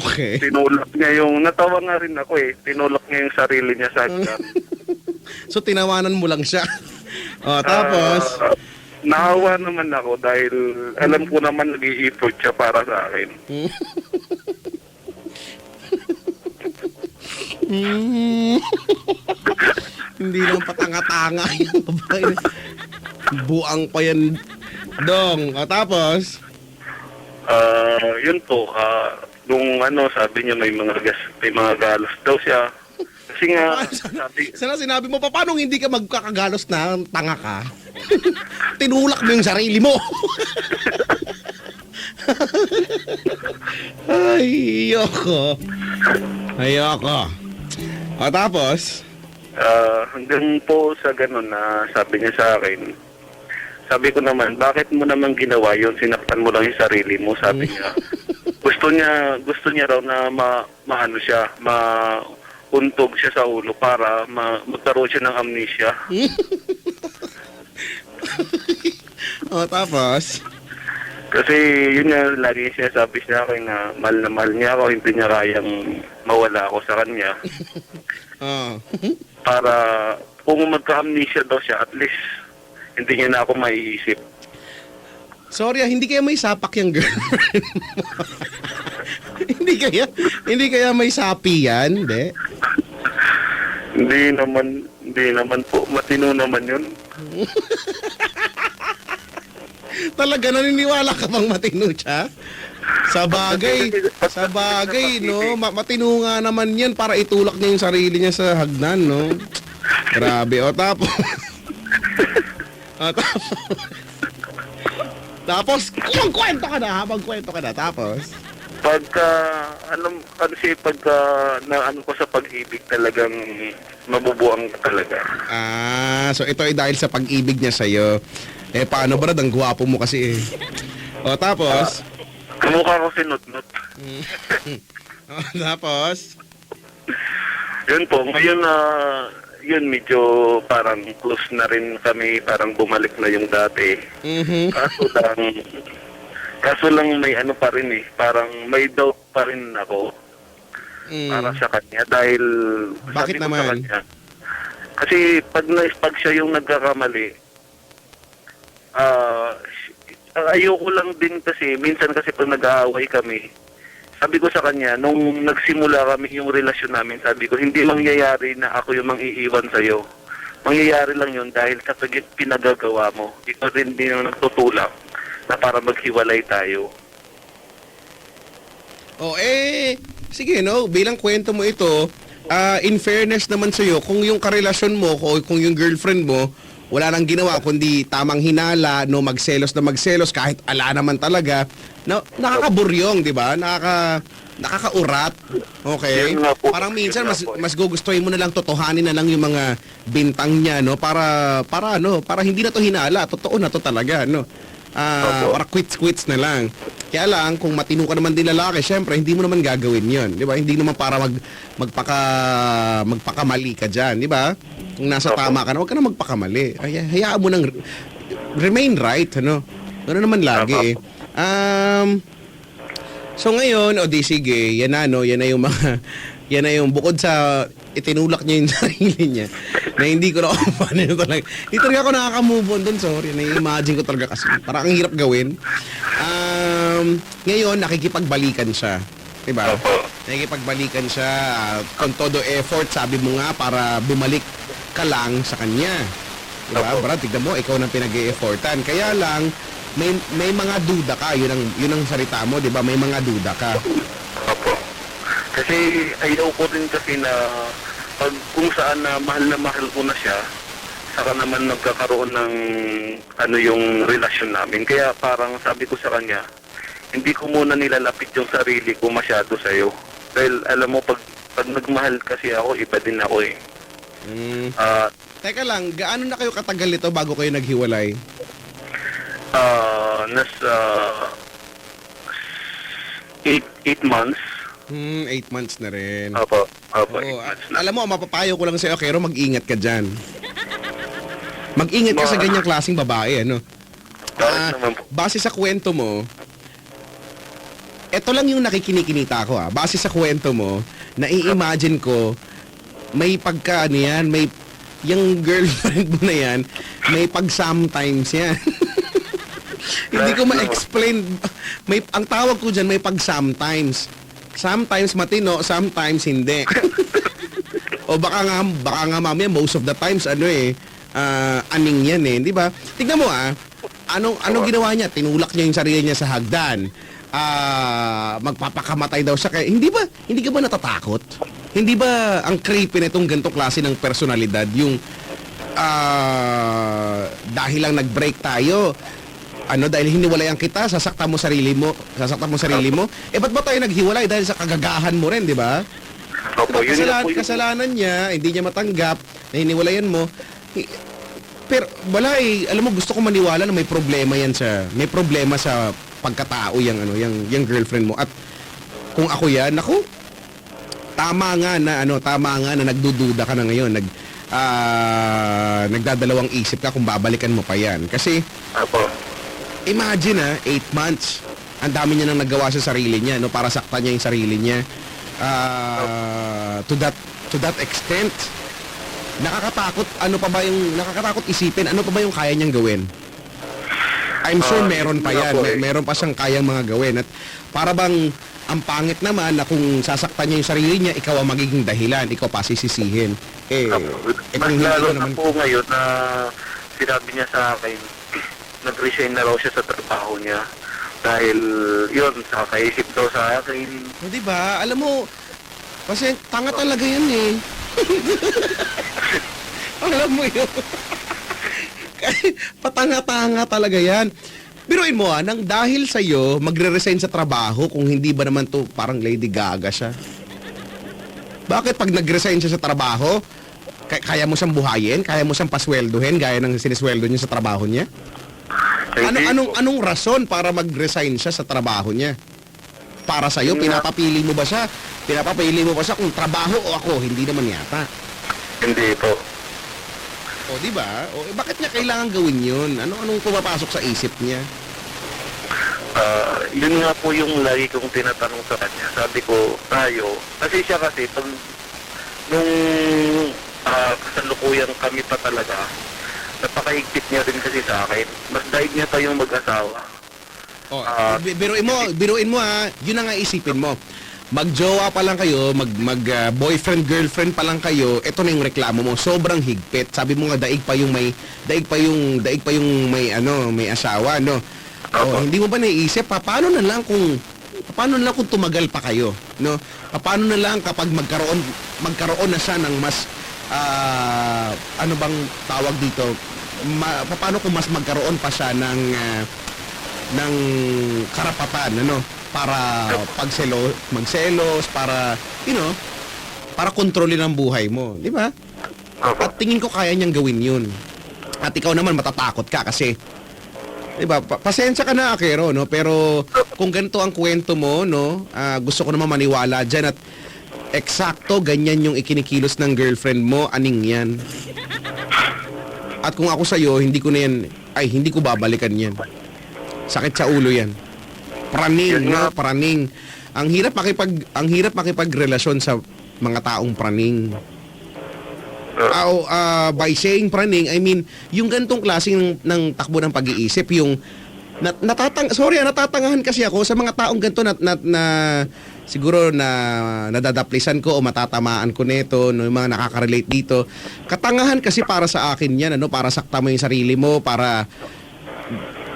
Okay. Tinulak niya yung, natawa nga rin ako eh, tinulak niya yung sarili niya sa hagdan. So, tinawanan mo lang siya. Tapos? Naawa naman ako dahil alam ko naman nag-i-effort siya para sa akin. Hindi lang patanga-tanga yung babae. Buang pa yan, Dong. Tapos? Yun po, nung sabi niya may mga galos daw siya. Kasi nga, Sinabi mo, paano hindi ka magkakagalos na tanga ka? Tinulak mo yung sarili mo. Ayoko. Tapos? Hanggang po sa ganun na sabi niya sa akin, sabi ko naman, bakit mo naman ginawa yun? Sinaktan mo lang yung sarili mo, sabi niya. Gusto niya raw na maano siya, untog siya sa ulo para magkaroon siya ng amnesia. Tapos? Kasi yun nga, lagi siya sabi sa akin na mahal niya ako, hindi niya kayang mawala ako sa kanya. Para kung magka-amnesia daw siya, at least hindi niya na ako maiisip. Sorry, hindi kaya may sapak yung girlfriend mo. hindi kaya may sapi yan, hindi? Hindi naman po. Matino naman yun. Talaga naniniwala ka bang matino siya? Sa bagay, no? Matino nga naman yan para itulak niya yung sarili niya sa hagdan, no? Grabe, o tapos... Tapos, magkwento ka na, tapos... Naano ko sa pag-ibig talagang mabubuang ka talaga. So ito ay dahil sa pag-ibig niya sa'yo. Paano ba ang gwapo mo kasi eh. O, tapos? Kamukha ko sinutnot. Tapos? Yun po, ngayon yun medyo parang close na rin kami, parang bumalik na yung dati. Mhm. Kaso lang may ano pa rin parang may doubt pa rin ako para sa kanya dahil Bakit sabi ko naman? sa kanya, kasi pag siya yung nagkakamali, ayoko lang din kasi minsan kasi pag nag-aaway kami, sabi ko sa kanya, nung nagsimula kami yung relasyon namin, sabi ko, hindi mangyayari na ako yung mang-iiwan sa'yo. Mangyayari lang yun dahil sa pinagagawa mo. Ikaw rin din yung nagtutulak na para maghiwalay tayo. Sige, no? Bilang kwento mo ito, in fairness naman sa'yo, kung yung karelasyon mo, kung yung girlfriend mo, wala nang ginawa kundi tamang hinala, no, magselos kahit ala naman talaga, no, nakakaburyong, di ba? Nakakaurat. Okay? Yun nga po. Parang minsan Yun nga po. mas gugustuhin mo na lang totohanin na lang yung mga bintang niya, no, para hindi na to hinala, totoo na to talaga, no. Opo. Para quits na lang. Kaya lang, kung matino ka naman din lalaki, syempre, hindi mo naman gagawin yon, di ba? Hindi naman para magpakamali ka dyan, di ba? Kung nasa Opo. tama ka na, huwag ka na magpakamali. Hayaan mo nang remain right, ano? Gano'n naman lagi eh. So ngayon, di sige, yan na yung mga, yan na yung bukod sa itinulak niya yung sarili niya, na hindi ko na paano yun talaga. Hindi talaga ako nakaka-move on dun, sorry. Na-imagine ko talaga kasi, parang ang hirap gawin. Ngayon, nakikipagbalikan siya. Diba? Opo. Nakikipagbalikan siya, con todo effort, sabi mo nga, para bumalik ka lang sa kanya. Diba? Opo. Brad, tignan mo, ikaw nang pinag-e-effortan. Kaya lang, may mga duda ka, yun ang salita mo, diba? May mga duda ka. Opo. Kasi ayaw ko rin kasi na kung saan na mahal ko na siya, saka naman nagkakaroon ng yung relasyon namin. Kaya parang sabi ko sa kanya, hindi ko muna nilalapit yung sarili ko masyado sa'yo. Dahil alam mo, pag nagmahal kasi ako, iba din ako eh. Teka lang, gaano na kayo katagal nito bago kayo naghiwalay? Nasa 8 months. 8 months na rin. Opo, 8 Oo, months na. alam mo, mapapayo ko lang sa'yo, Kero, mag-ingat ka dyan. Mag-ingat ka sa ganyang klaseng babae, ano? Bakit naman po? Base sa kwento mo, eto lang yung nakikinikinita ko base sa kwento mo, nai-imagine ko, may yung girlfriend mo na yan, may pag-sometimes yan. Hindi ko ma-explain. Ang tawag ko dyan, may pag-sometimes. Sometimes matino, sometimes hindi. O baka nga mamaya, most of the times, aning yan di ba? Tignan mo anong ginawa niya? Tinulak niya yung sarili niya sa hagdan. Magpapakamatay daw siya. Hindi ka ba natatakot? Hindi ba ang creepy nitong ganitong klase ng personalidad? Yung dahil lang nag-break tayo, dahil hiniwalayan kita, sasaktan mo sarili mo. Ba't ba tayo naghiwalay? Dahil sa kagagahan mo rin, di ba? Opo, yun na po yung... Kasalanan niya, hindi niya matanggap na hiniwalayan mo. Pero wala alam mo, gusto ko maniwala na may problema sa pagkatao yung girlfriend mo. At kung ako yan, tama nga na nagdududa ka na ngayon, nagdadalawang isip ka kung babalikan mo pa yan. Kasi Opo. imagine 8 months, ang dami niya nang nagawa sa sarili niya, para saktan niya yung sarili niya. To that extent, nakakatakot isipin, ano pa ba yung kaya niyang gawin? I'm sure meron pa yun nga yan. po eh. Meron pa siyang kayang mga gawin. At para bang ang pangit naman na kung sasaktan niya yung sarili niya, ikaw ang magiging dahilan, ikaw pa sisisihin. Mas kung hindi lalo ko na po ngayon na sinabi niya sa akin, nag-resign na raw siya sa trabaho niya. Dahil yun, kakaisip daw sa akin. O, di ba? Alam mo, kasi tanga talaga yan eh. Alam mo yun. Patanga-tanga talaga yan. Biruin mo nang dahil sa'yo, magre-resign sa trabaho kung hindi ba naman to parang Lady Gaga siya? Bakit pag nag-resign siya sa trabaho, kaya mo siyang buhayin? Kaya mo siyang pasweldohin gaya ng sinisweldo niya sa trabaho niya? Anong rason para mag-resign siya sa trabaho niya? Para sa'yo, pinapapili mo ba siya? Pinapapili mo ba siya kung trabaho o ako? Hindi naman yata. Hindi po. O, di ba? O, bakit niya kailangan gawin yun? Anong pumapasok sa isip niya? Yun nga po yung lagi kong tinatanong sa kanya. Sabi ko, tayo, kasi siya kasi, pag, nung kasalukuyan kami pa talaga, napakahigpit niya rin kasi sa akin. Mas daig niya tayong mag-asawa. O, biruin mo yun na nga isipin mo. Magjowa pa lang kayo, boyfriend girlfriend pa lang kayo, ito na yung reklamo mo. Sobrang higpit. Sabi mo nga daig pa yung may asawa, no. O, hindi mo ba naiisip paano na lang kung tumagal pa kayo, no? Paano na lang kapag magkaroon na siya ng mas ano bang tawag dito? Paano kung mas magkaroon pa siya ng karapatan, ano? Para magselos, para, para kontrolin ang buhay mo. Di ba? At tingin ko kaya niyang gawin yun. At ikaw naman matatakot ka kasi, di ba, pasensya ka na, Akero, no? Pero kung ganito ang kwento mo, no, gusto ko naman maniwala dyan at eksakto, ganyan yung ikinikilos ng girlfriend mo, aning yan. At kung ako sa'yo, hindi ko babalikan yan. Sakit sa ulo yan. Praning, no? Praning. Ang hirap makipagrelasyon sa mga taong praning. By saying praning, I mean, yung gantong klaseng ng takbo ng pag-iisip, yung natatangahan kasi ako sa mga taong ganito na siguro na nadadaplisan ko o matatamaan ko nito, no, yung mga nakaka-relate dito. Katangahan kasi para sa akin yan, para sakta mo yung sarili mo, para,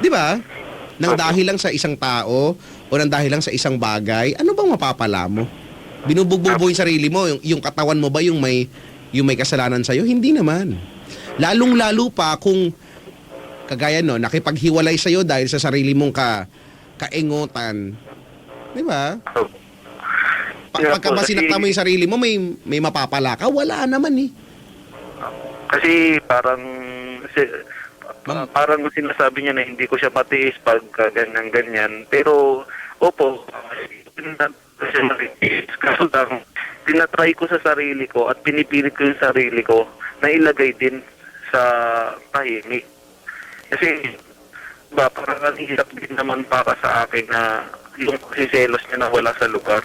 di ba? Nang dahil lang sa isang tao o nang dahil lang sa isang bagay, ano bang mapapala mo? Binubugbog mo yung sarili mo, yung katawan mo ba yung may kasalanan sa'yo? Hindi naman. Lalong-lalo pa kung kagaya nakipaghiwalay sa'yo dahil sa sarili mong kaingutan. Di ba? Pagka ba sinakta mo yung sarili mo, may mapapala ka? Wala naman eh. Kasi parang sinasabi niya na hindi ko siya matiis pag ganyan-ganyan. Pero, opo, kaso lang, tinatry ko sa sarili ko at pinipilit ko yung sarili ko na ilagay din sa tahimik. Kasi, parang ang hirap din naman para sa akin na yung siselos niya na wala sa lugar.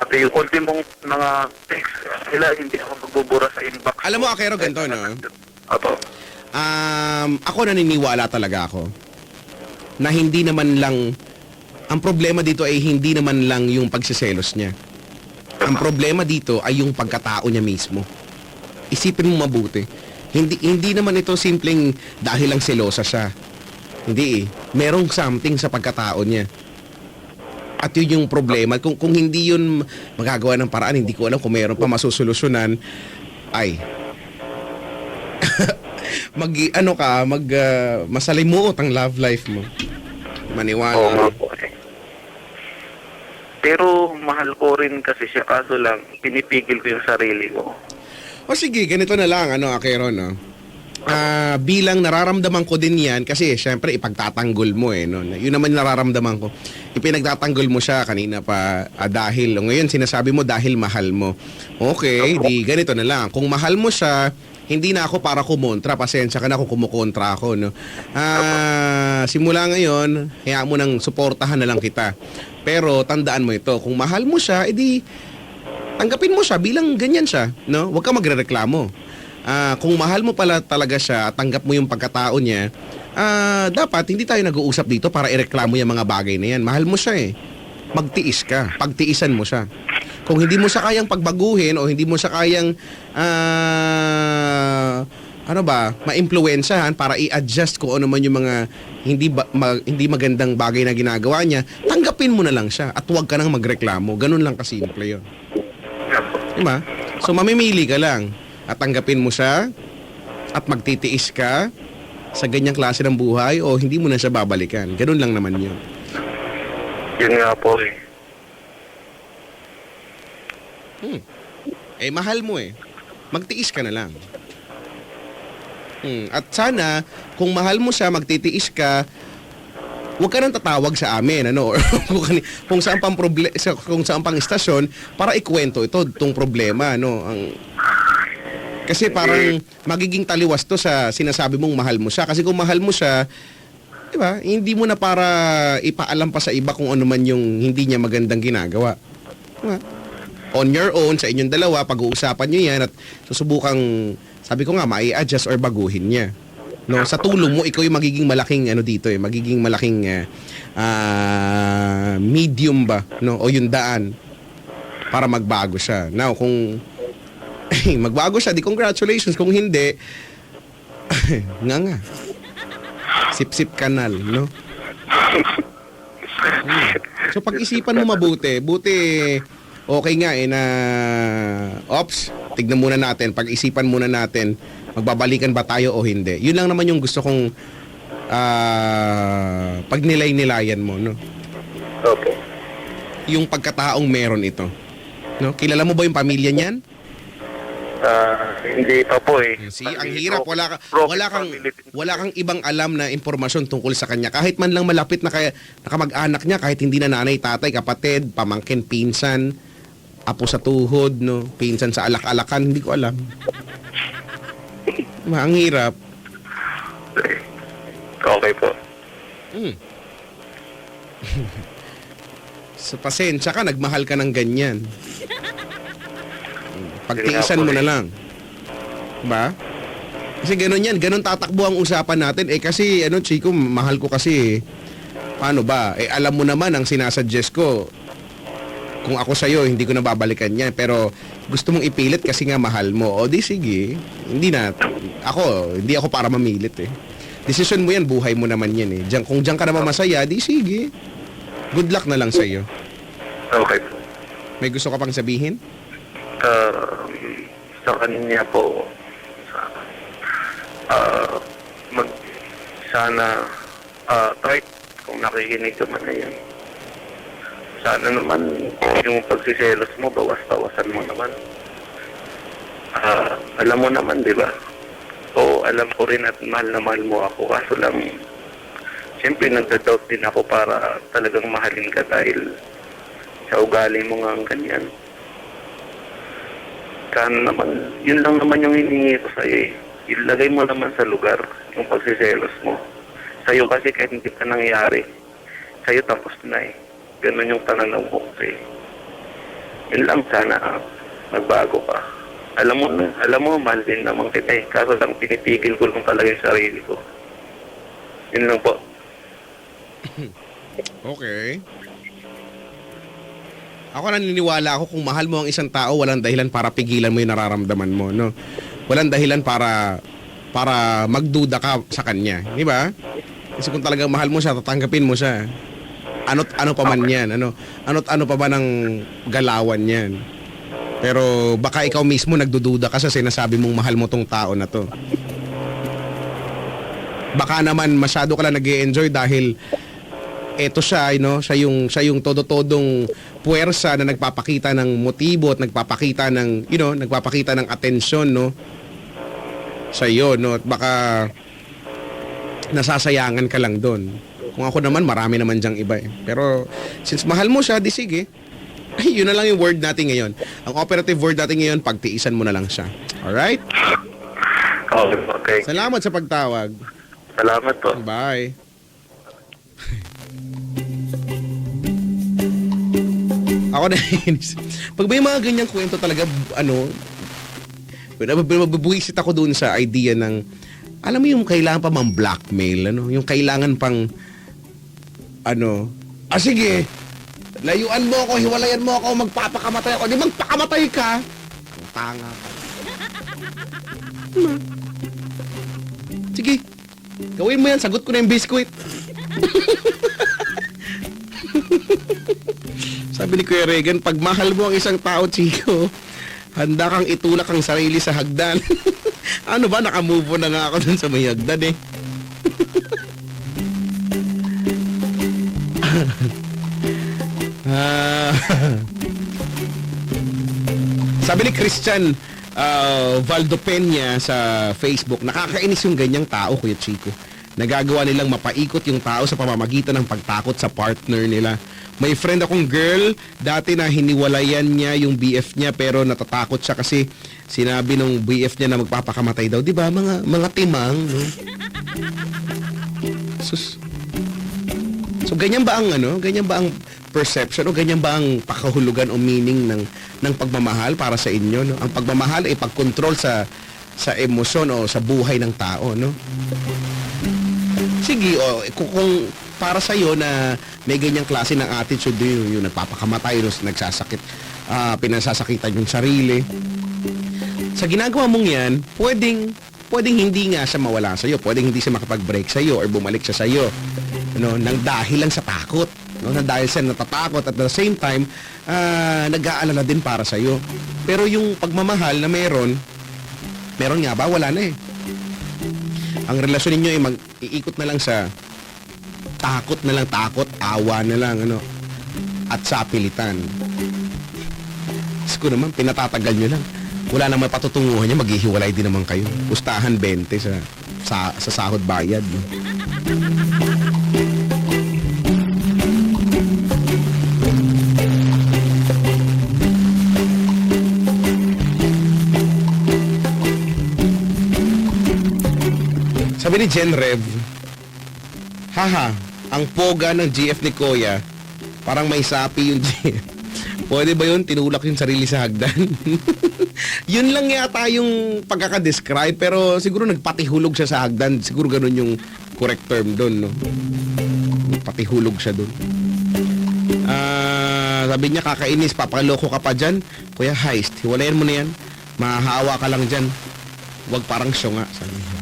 At yung ultimong mga text, hindi ako magbubura sa inbox. Alam mo, Akero, ganito, no? Opo. Ako naniniwala talaga ako na hindi naman lang ang problema dito ay hindi naman lang yung pagsiselos niya. Ang problema dito ay yung pagkatao niya mismo. Isipin mo mabuti. Hindi naman ito simpleng dahil lang selosa siya. Hindi eh. Merong something sa pagkatao niya. At yun yung problema. Kung hindi yun magagawa ng paraan, hindi ko alam kung meron pa masusolusyonan, ay masalimuot ang love life mo. Maniwala. Pero mahal ko rin kasi siya, kaso lang pinipigil ko yung sarili ko. O sige, ganito na lang, Akero, no? Bilang nararamdaman ko din yan, kasi syempre ipagtatanggol mo no? Yun naman nararamdaman ko. Ipinagtatanggol mo siya kanina pa dahil, ngayon sinasabi mo dahil mahal mo. Okay, di ganito na lang. Kung mahal mo siya, hindi na ako para kumontra, pasensya ka na kung kumukontra ako, no? Simula ngayon, hayaan mo nang suportahan na lang kita. Pero tandaan mo ito, kung mahal mo siya, edi tanggapin mo siya bilang ganyan siya, no? Huwag ka magrereklamo. Kung mahal mo pala talaga siya, tanggap mo yung pagkatao niya, dapat hindi tayo nag-uusap dito para ireklamo yung mga bagay na yan. Mahal mo siya eh. Magtiis ka. Pagtiisan mo siya. Kung hindi mo siya kayang pagbaguhin o hindi mo siya kayang ma-impluwensyahan para i-adjust kung ano man yung mga hindi magandang bagay na ginagawa niya, tanggapin mo na lang siya at huwag ka nang magreklamo. Ganun lang kasimple yun. Diba? So mamimili ka lang at tanggapin mo siya at magtitiis ka sa ganyang klase ng buhay o hindi mo na siya babalikan. Ganun lang naman yun. Yun nga po eh. Mahal mo eh. Magtiis ka na lang. At sana, kung mahal mo siya, magtitiis ka, huwag ka nang tatawag sa amin, ano? Or kung saan pang istasyon, para ikwento itong problema, no? Kasi parang magiging taliwas to sa sinasabi mong mahal mo siya. Kasi kung mahal mo siya, di ba, hindi mo na para ipaalam pa sa iba kung ano man yung hindi niya magandang ginagawa. Diba? On your own, sa inyong dalawa, pag-uusapan nyo yan at susubukang, sabi ko nga, mai-adjust or baguhin niya. No, sa tulong mo, ikaw yung magiging malaking dito eh, magiging malaking medium ba, no, o yung daan para magbago siya. Now, kung magbago siya, di congratulations. Kung hindi, nga. Sip-sip kanal, no? So, pag-isipan mo mabuti. Buti, okay nga eh na, tignan muna natin, pag-isipan muna natin, magbabalikan ba tayo o hindi. Yun lang naman yung gusto kong pagnilay-nilayan mo, no? Opo. Yung pagkataong meron ito. No? Kilala mo ba yung pamilya niyan? Hindi pa po eh. See, ang hirap, wala kang ibang alam na impormasyon tungkol sa kanya. Kahit man lang malapit na nakamag-anak niya, kahit hindi na nanay, tatay, kapatid, pamangkin, pinsan, apo sa tuhod, no, pinsan sa alak-alakan, hindi ko alam. Ang hirap. Okay po. Sa pasensya ka, nagmahal ka ng ganyan. Pagtiisan mo na lang. Ba? Kasi ganun yan, ganun tatakbo ang usapan natin. Kasi, Chico, mahal ko kasi. Paano ba? Alam mo naman ang sinasuggest ko. Kung ako sa'yo, hindi ko na babalikan yan. Pero gusto mong ipilit kasi nga mahal mo. O di sige. Hindi ako para mamilit eh. Decision mo yan, buhay mo naman yan eh. Kung diyan ka naman masaya, di sige. Good luck na lang sa'yo. Okay. May gusto ka pang sabihin? Sa kanya po, sana, kahit kung nakikinig ka man na yan, sana naman yung pagsiselos mo, bawas-bawasan mo naman. Alam mo naman, di ba? O alam ko rin at mahal na mahal mo ako, kaso lang, siyempre nagda-doubt din ako para talagang mahalin ka dahil sa ugali mo nga ang ganyan. Sana naman, yun lang naman yung hiningi ko sa'yo eh. Ilagay mo naman sa lugar yung pagsiselos mo. Sa'yo kasi kahit hindi pa nangyari, sa'yo tapos na eh. Ganun yung pananaw ko kasi. Yun lang, sana magbago ka. Alam mo, mahal din naman kita eh. Kaso lang pinipigil ko lang talaga yung sarili ko. Yun lang po. Okay. Ako naniniwala ako kung mahal mo ang isang tao, walang dahilan para pigilan mo yung nararamdaman mo, no? Walang dahilan para magduda ka sa kanya, di ba? Kasi kung talagang mahal mo siya, tatanggapin mo siya. Ano pa man yan, ano pa ba ng galawan yan. Pero baka ikaw mismo nagdududa ka sa sinasabi mong mahal mo tong tao na to. Baka naman masyado ka lang nag-e-enjoy dahil eto siya, siya yung todo-todong puwersa na nagpapakita ng motibo at nagpapakita ng atensyon, no? Sa iyo, no? At baka nasasayangan ka lang doon. Kung ako naman, marami naman diyang iba eh. Pero since mahal mo siya, di sige. Ay, yun na lang yung word natin ngayon. Ang operative word natin ngayon, pagtiisan mo na lang siya. Alright? Okay. Salamat sa pagtawag. Salamat po. Bye. Ako na pag may mga ganyang kwento talaga, mabubuisit ako doon sa idea ng alam mo yung kailangan pa mang blackmail, ano? Yung kailangan pang, sige, layuan mo ako, hiwalayan mo ako, magpapakamatay ako. Di magpakamatay ka. Ang tanga ka. Sige, gawin mo yan, sagot ko na yung biskuit. Sabi ni Kuya Regan, pag mahal mo ang isang tao, Chico, handa kang itulak ang sarili sa hagdan. Ano ba, nakamove on na nga ako dun sa may hagdan eh. Sabi ni Christian Valdo Peña sa Facebook, nakakainis yung ganyang tao, Kuya Chico. Nagagawa nilang mapaikot yung tao sa pamamagitan ng pagtakot sa partner nila. May friend akong girl, dati na hiniwalayan niya yung BF niya pero natatakot siya kasi sinabi nung BF niya na magpapakamatay daw. Di ba? Mga timang, no? Sus. So, ganyan ba ang perception o ganyan ba ang pakahulugan o meaning ng pagmamahal para sa inyo, no? Ang pagmamahal ay pagkontrol sa emosyon o sa buhay ng tao, no? Sige, kung para sa iyo na may ganyang klase ng attitude yung nagpapakamatay, nagsasakit, pinasasakitan yung sarili. Sa ginagawa mong yan, pwedeng hindi nga siya mawala sa iyo, pwedeng hindi siya makapag-break sa iyo or bumalik siya sa iyo. Nang dahil lang sa takot. Nang dahil siya natatakot at at the same time, nag-aalala din para sa iyo. Pero yung pagmamahal na meron nga ba? Wala na eh. Ang relasyon ninyo ay mag-iikot na lang sa takot, awa na lang, at sapilitan. Siguro naman, pinatatagal nyo lang. Wala namang patutunguhan niya, maghihiwalay din naman kayo. Pustahan 20 sa sahod bayad. No? Sabi ni Jen Rev, haha, ang poga ng GF ni Kuya, parang may sapi yung GF. Pwede ba yun? Tinulak yung sarili sa hagdan? Yun lang yata yung pagkakadescribe, pero siguro nagpatihulog siya sa hagdan. Siguro ganun yung correct term doon, no? Patihulog siya doon. Sabi niya, kakainis, papaloko ka pa dyan. Kuya, heist, hiwalayan mo na yan. Mahahawa ka lang dyan. Huwag parang siya nga. Sabi niya.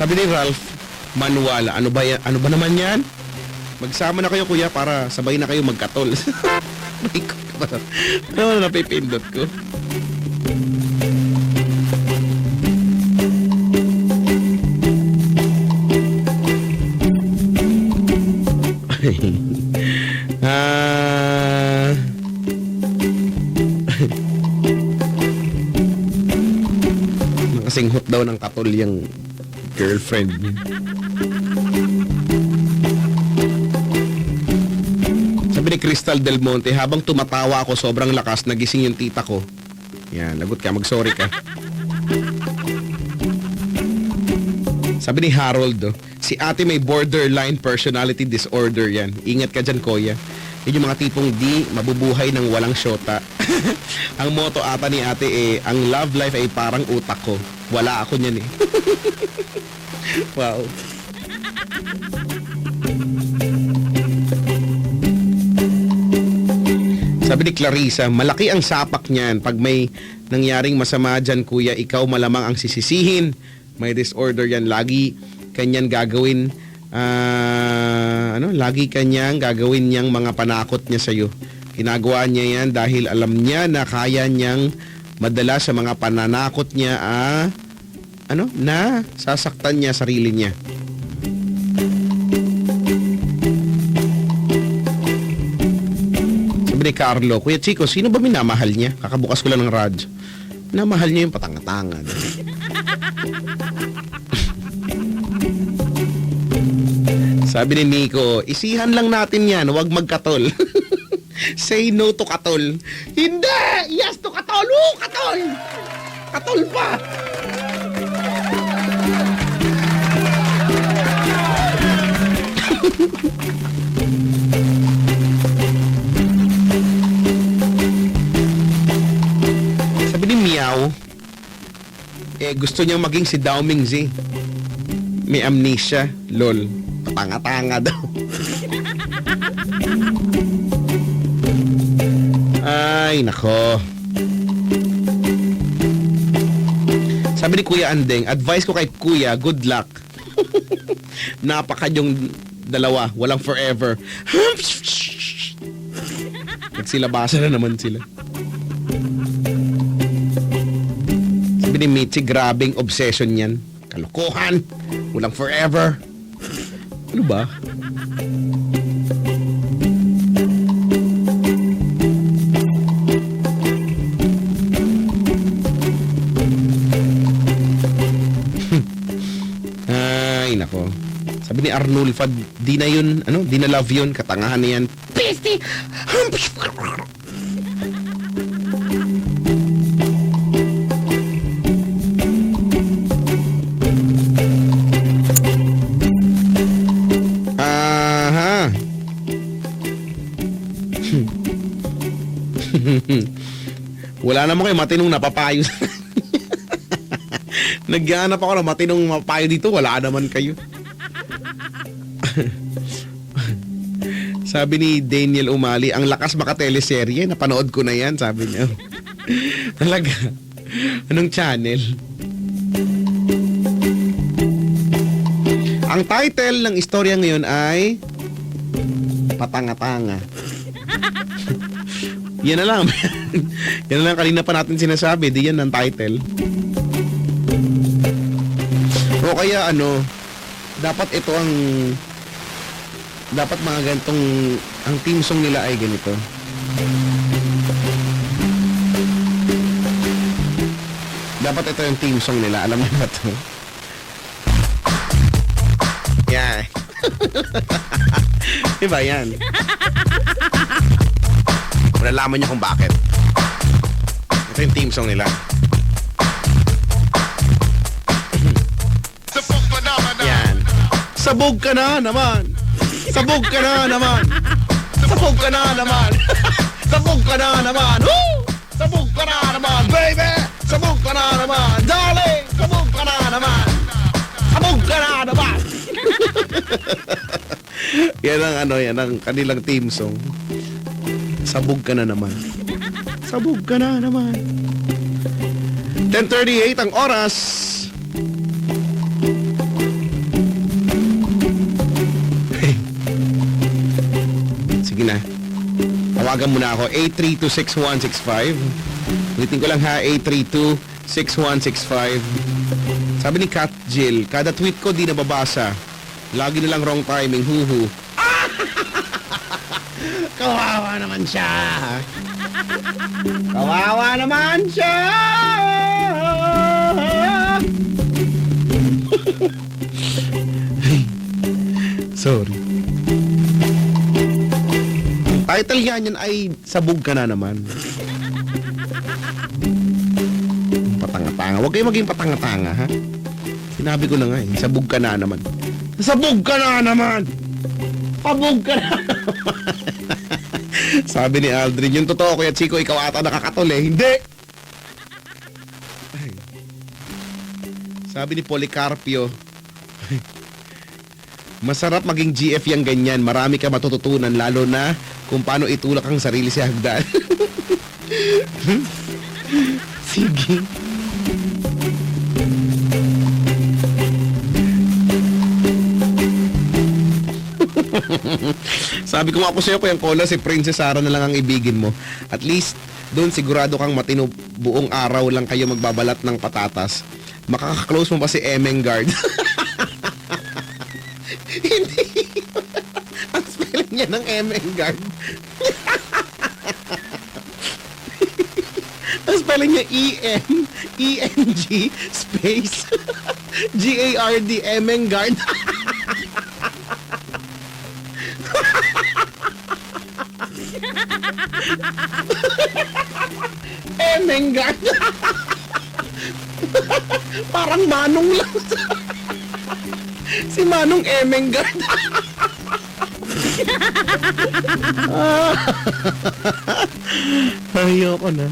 Sabi ni Ralph Manuala, ano ba naman yan? Magsama na kayo, kuya, para sabay na kayo magkatol. Ano na napipindot ko? Nakasinghot daw ng katol yung girlfriend niya. Sabi ni Crystal Del Monte, habang tumatawa ako sobrang lakas, nagising yung tita ko. Yan, lagot ka, mag-sorry ka. Sabi ni Harold, si ate may borderline personality disorder yan. Ingat ka dyan, Kuya. Yun yung mga tipong di mabubuhay ng walang syota. Ang motto ata ni ate ang love life ay parang utak ko. Wala ako niyan eh. Wow. Sabi ni Clarissa, malaki ang sapak niyan. Pag may nangyaring masama dyan, kuya, ikaw malamang ang sisisihin. May disorder yan. Lagi kanyang gagawin, lagi kanyang gagawin niyang mga panakot niya sa'yo. Ginagawa niya yan dahil alam niya na kaya niyang madala sa mga pananakot niya, na sasaktan niya sarili niya. Sabi ni Carlo, Kuya Chico, sino ba minamahal niya? Kakabukas ko lang ng radyo. Minamahal niya yung patanga-tanga. Sabi ni Nico, isihan lang natin yan, huwag magkatol. Say no to katol. Hindi! Yes to katol! Katol! Katol pa! Sabi ni Meow, gusto niyang maging si Dao Mingzi. May amnesia, lol. Tanga-tanga daw. Ay, nako. Sabi ni Kuya Andeng, advice ko kay Kuya, good luck. Napakanyong dalawa, walang forever. Nagsilabasa na naman sila. Sabi ni Mitzi, grabing obsession yan. Kalokohan, walang forever. Ano ba? Ay, nako. Sabi ni Arnulfa, di na yun, di na love yun, katangahan na yan. Peste! Aha. Wala naman kayo matinong napapayo. Naghanap ako ng matinong mapayo dito, wala naman kayo. Sabi ni Daniel Umali, ang lakas makateleserye, napanood ko na yan, sabi niya. Talaga? Anong channel? Ang title ng istorya ngayon ay Patanga-tanga. Yan na lang. Yan na lang, kanina pa natin sinasabi, di yan ang title. O kaya dapat ito ang dapat mga ganitong ang team song nila ay ganito. Dapat ito yung team song nila, alam niyo ba ito? Yan. Diba yan? Malalaman niyo kung bakit. Ito yung team song nila. Yan. Sabog ka na naman. Sabog ka na naman. Sabog ka na naman. Sabog ka na naman. Woo! Sabog ka na naman, baby. Sabog ka na naman, darling. Sabog ka na naman. Sabog ka na naman. Yan ang kanilang team song. Sabog ka na naman. Sabog ka na naman. 10:38 ang oras. Sige na. Tawagan mo na ako. 832-6165. Ulitin ko lang ha. 832-6165. Sabi ni Kat Jill, kada tweet ko di nababasa. Lagi na lang wrong timing. Huhu. Kawawa naman siya. Kawawa naman siya. Sorry. Title yan ay Sabog Ka Na Naman. Patanga-tanga. Huwag kayo maging patanga-tanga, ha? Sinabi ko na nga Sabog Ka Na Naman. Sabog Ka Na Naman! Sabog Ka Na Naman! Sabi ni Aldrin, yung totoo Kuya Chico, ikaw ata nakakatol eh. Hindi! Ay. Sabi ni Policarpio, masarap maging GF yang ganyan. Marami ka matututunan, lalo na kung paano itulak ang sarili sa hagdan. Sige. Sabi ko nga po sa'yo, Kuya Kola, si Princess Sarah na lang ang ibigin mo. At least, doon sigurado kang matino, buong araw lang kayo magbabalat ng patatas. Makaka-close mo pa si Emengard. Hindi. Ang spelling niya ng Emengard. Ang spelling niya E-M-E-N-G space G-A-R-D Emengard. Emengard. Parang Manong lang. Si Manong Emengard. Ayoko na.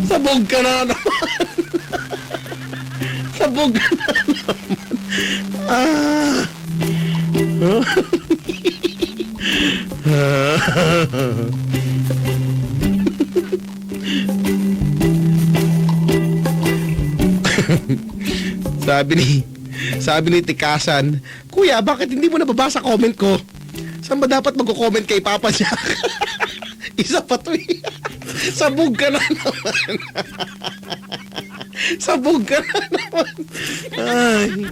Sabog ka na naman. Sabog ka na naman. Sabi ni Tikasan, Kuya, bakit hindi mo nababasa comment ko? Saan ba dapat magko-comment kay Papa Jack? Isa pa to eh. Sabog ka na naman. Sabog ka na naman. Ay.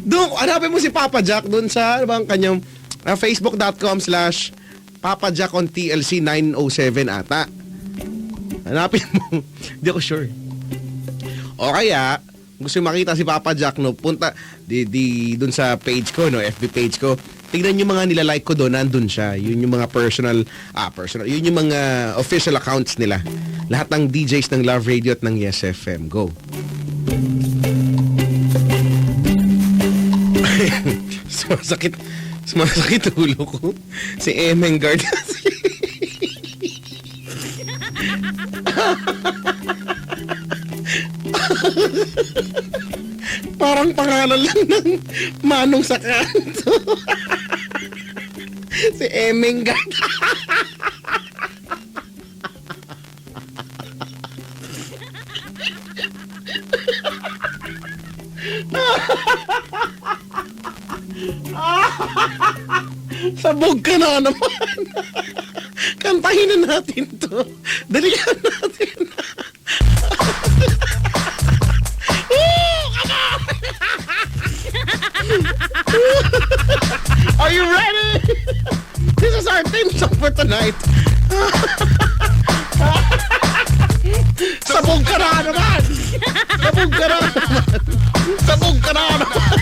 Doon, hanapin mo si Papa Jack doon sa, ano bang kanyang facebook.com/Papa Jack on TLC 907 ata. Hanapin mo. Hindi ako sure. O kaya, gusto makita si Papa Jack, no, punta doon sa page ko, no, FB page ko. Tingnan yung mga nilalike ko doon, nandun siya. Yun yung mga personal. Yun yung mga official accounts nila. Lahat ng DJs ng Love Radio at ng Yes FM. Go. Sumasakit ulo ko. Si Emeng Guard. Parang pangalan lang ng manong sa kanto. Si Emeng Guard. Sabog ka na naman. Kantahin na natin to. Dalihan natin. Are you ready? This is our theme song for tonight. Sabog ka na naman. Sabog ka na naman. Sabog ka na naman.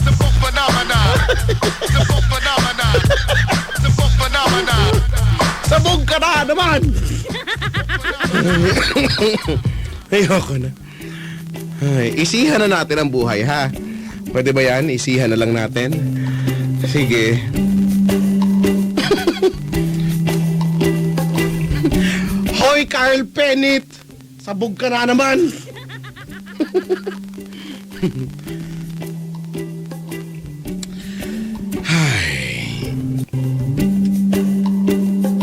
The funk phenomena. The funk phenomena. The funk phenomena. Sabog ka na naman. Ayoko na. Ay, isihan na natin ang buhay, ha? Pwede ba yan? Isihan na lang natin. Sige. Hoy, Carl Pennant! Sabog ka na naman! Ay.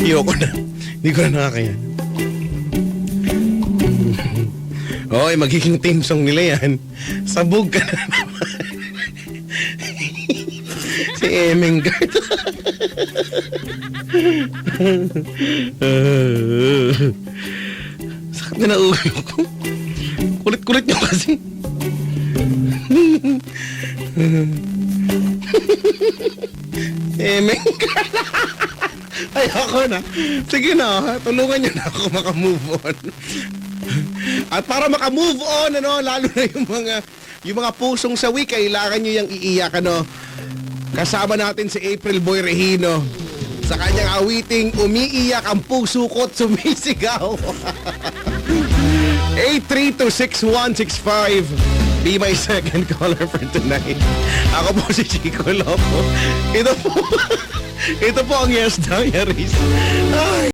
Ayoko na. Hindi ko na nakakayan. Hoy, magiging team song nila yan. Sabog ka na naman. Si Emeng Guard. Sakit na ulo ko. Kulit-kulit nyo kasi. Emeng Guard. Ayoko na. Sige na, tulungan nyo na ako makamove on. At para makamove on, ano, lalo na yung mga pusong sawi, kailangan nyo yung iiyak, ano. Kasama natin si April Boy Regino sa kanyang awiting Umiiyak ang Puso Ko't Sumisigaw. 8326165. Be my second caller for tonight. Ako po si Chico Loco. Ito po ang Yes Diaries. Ay.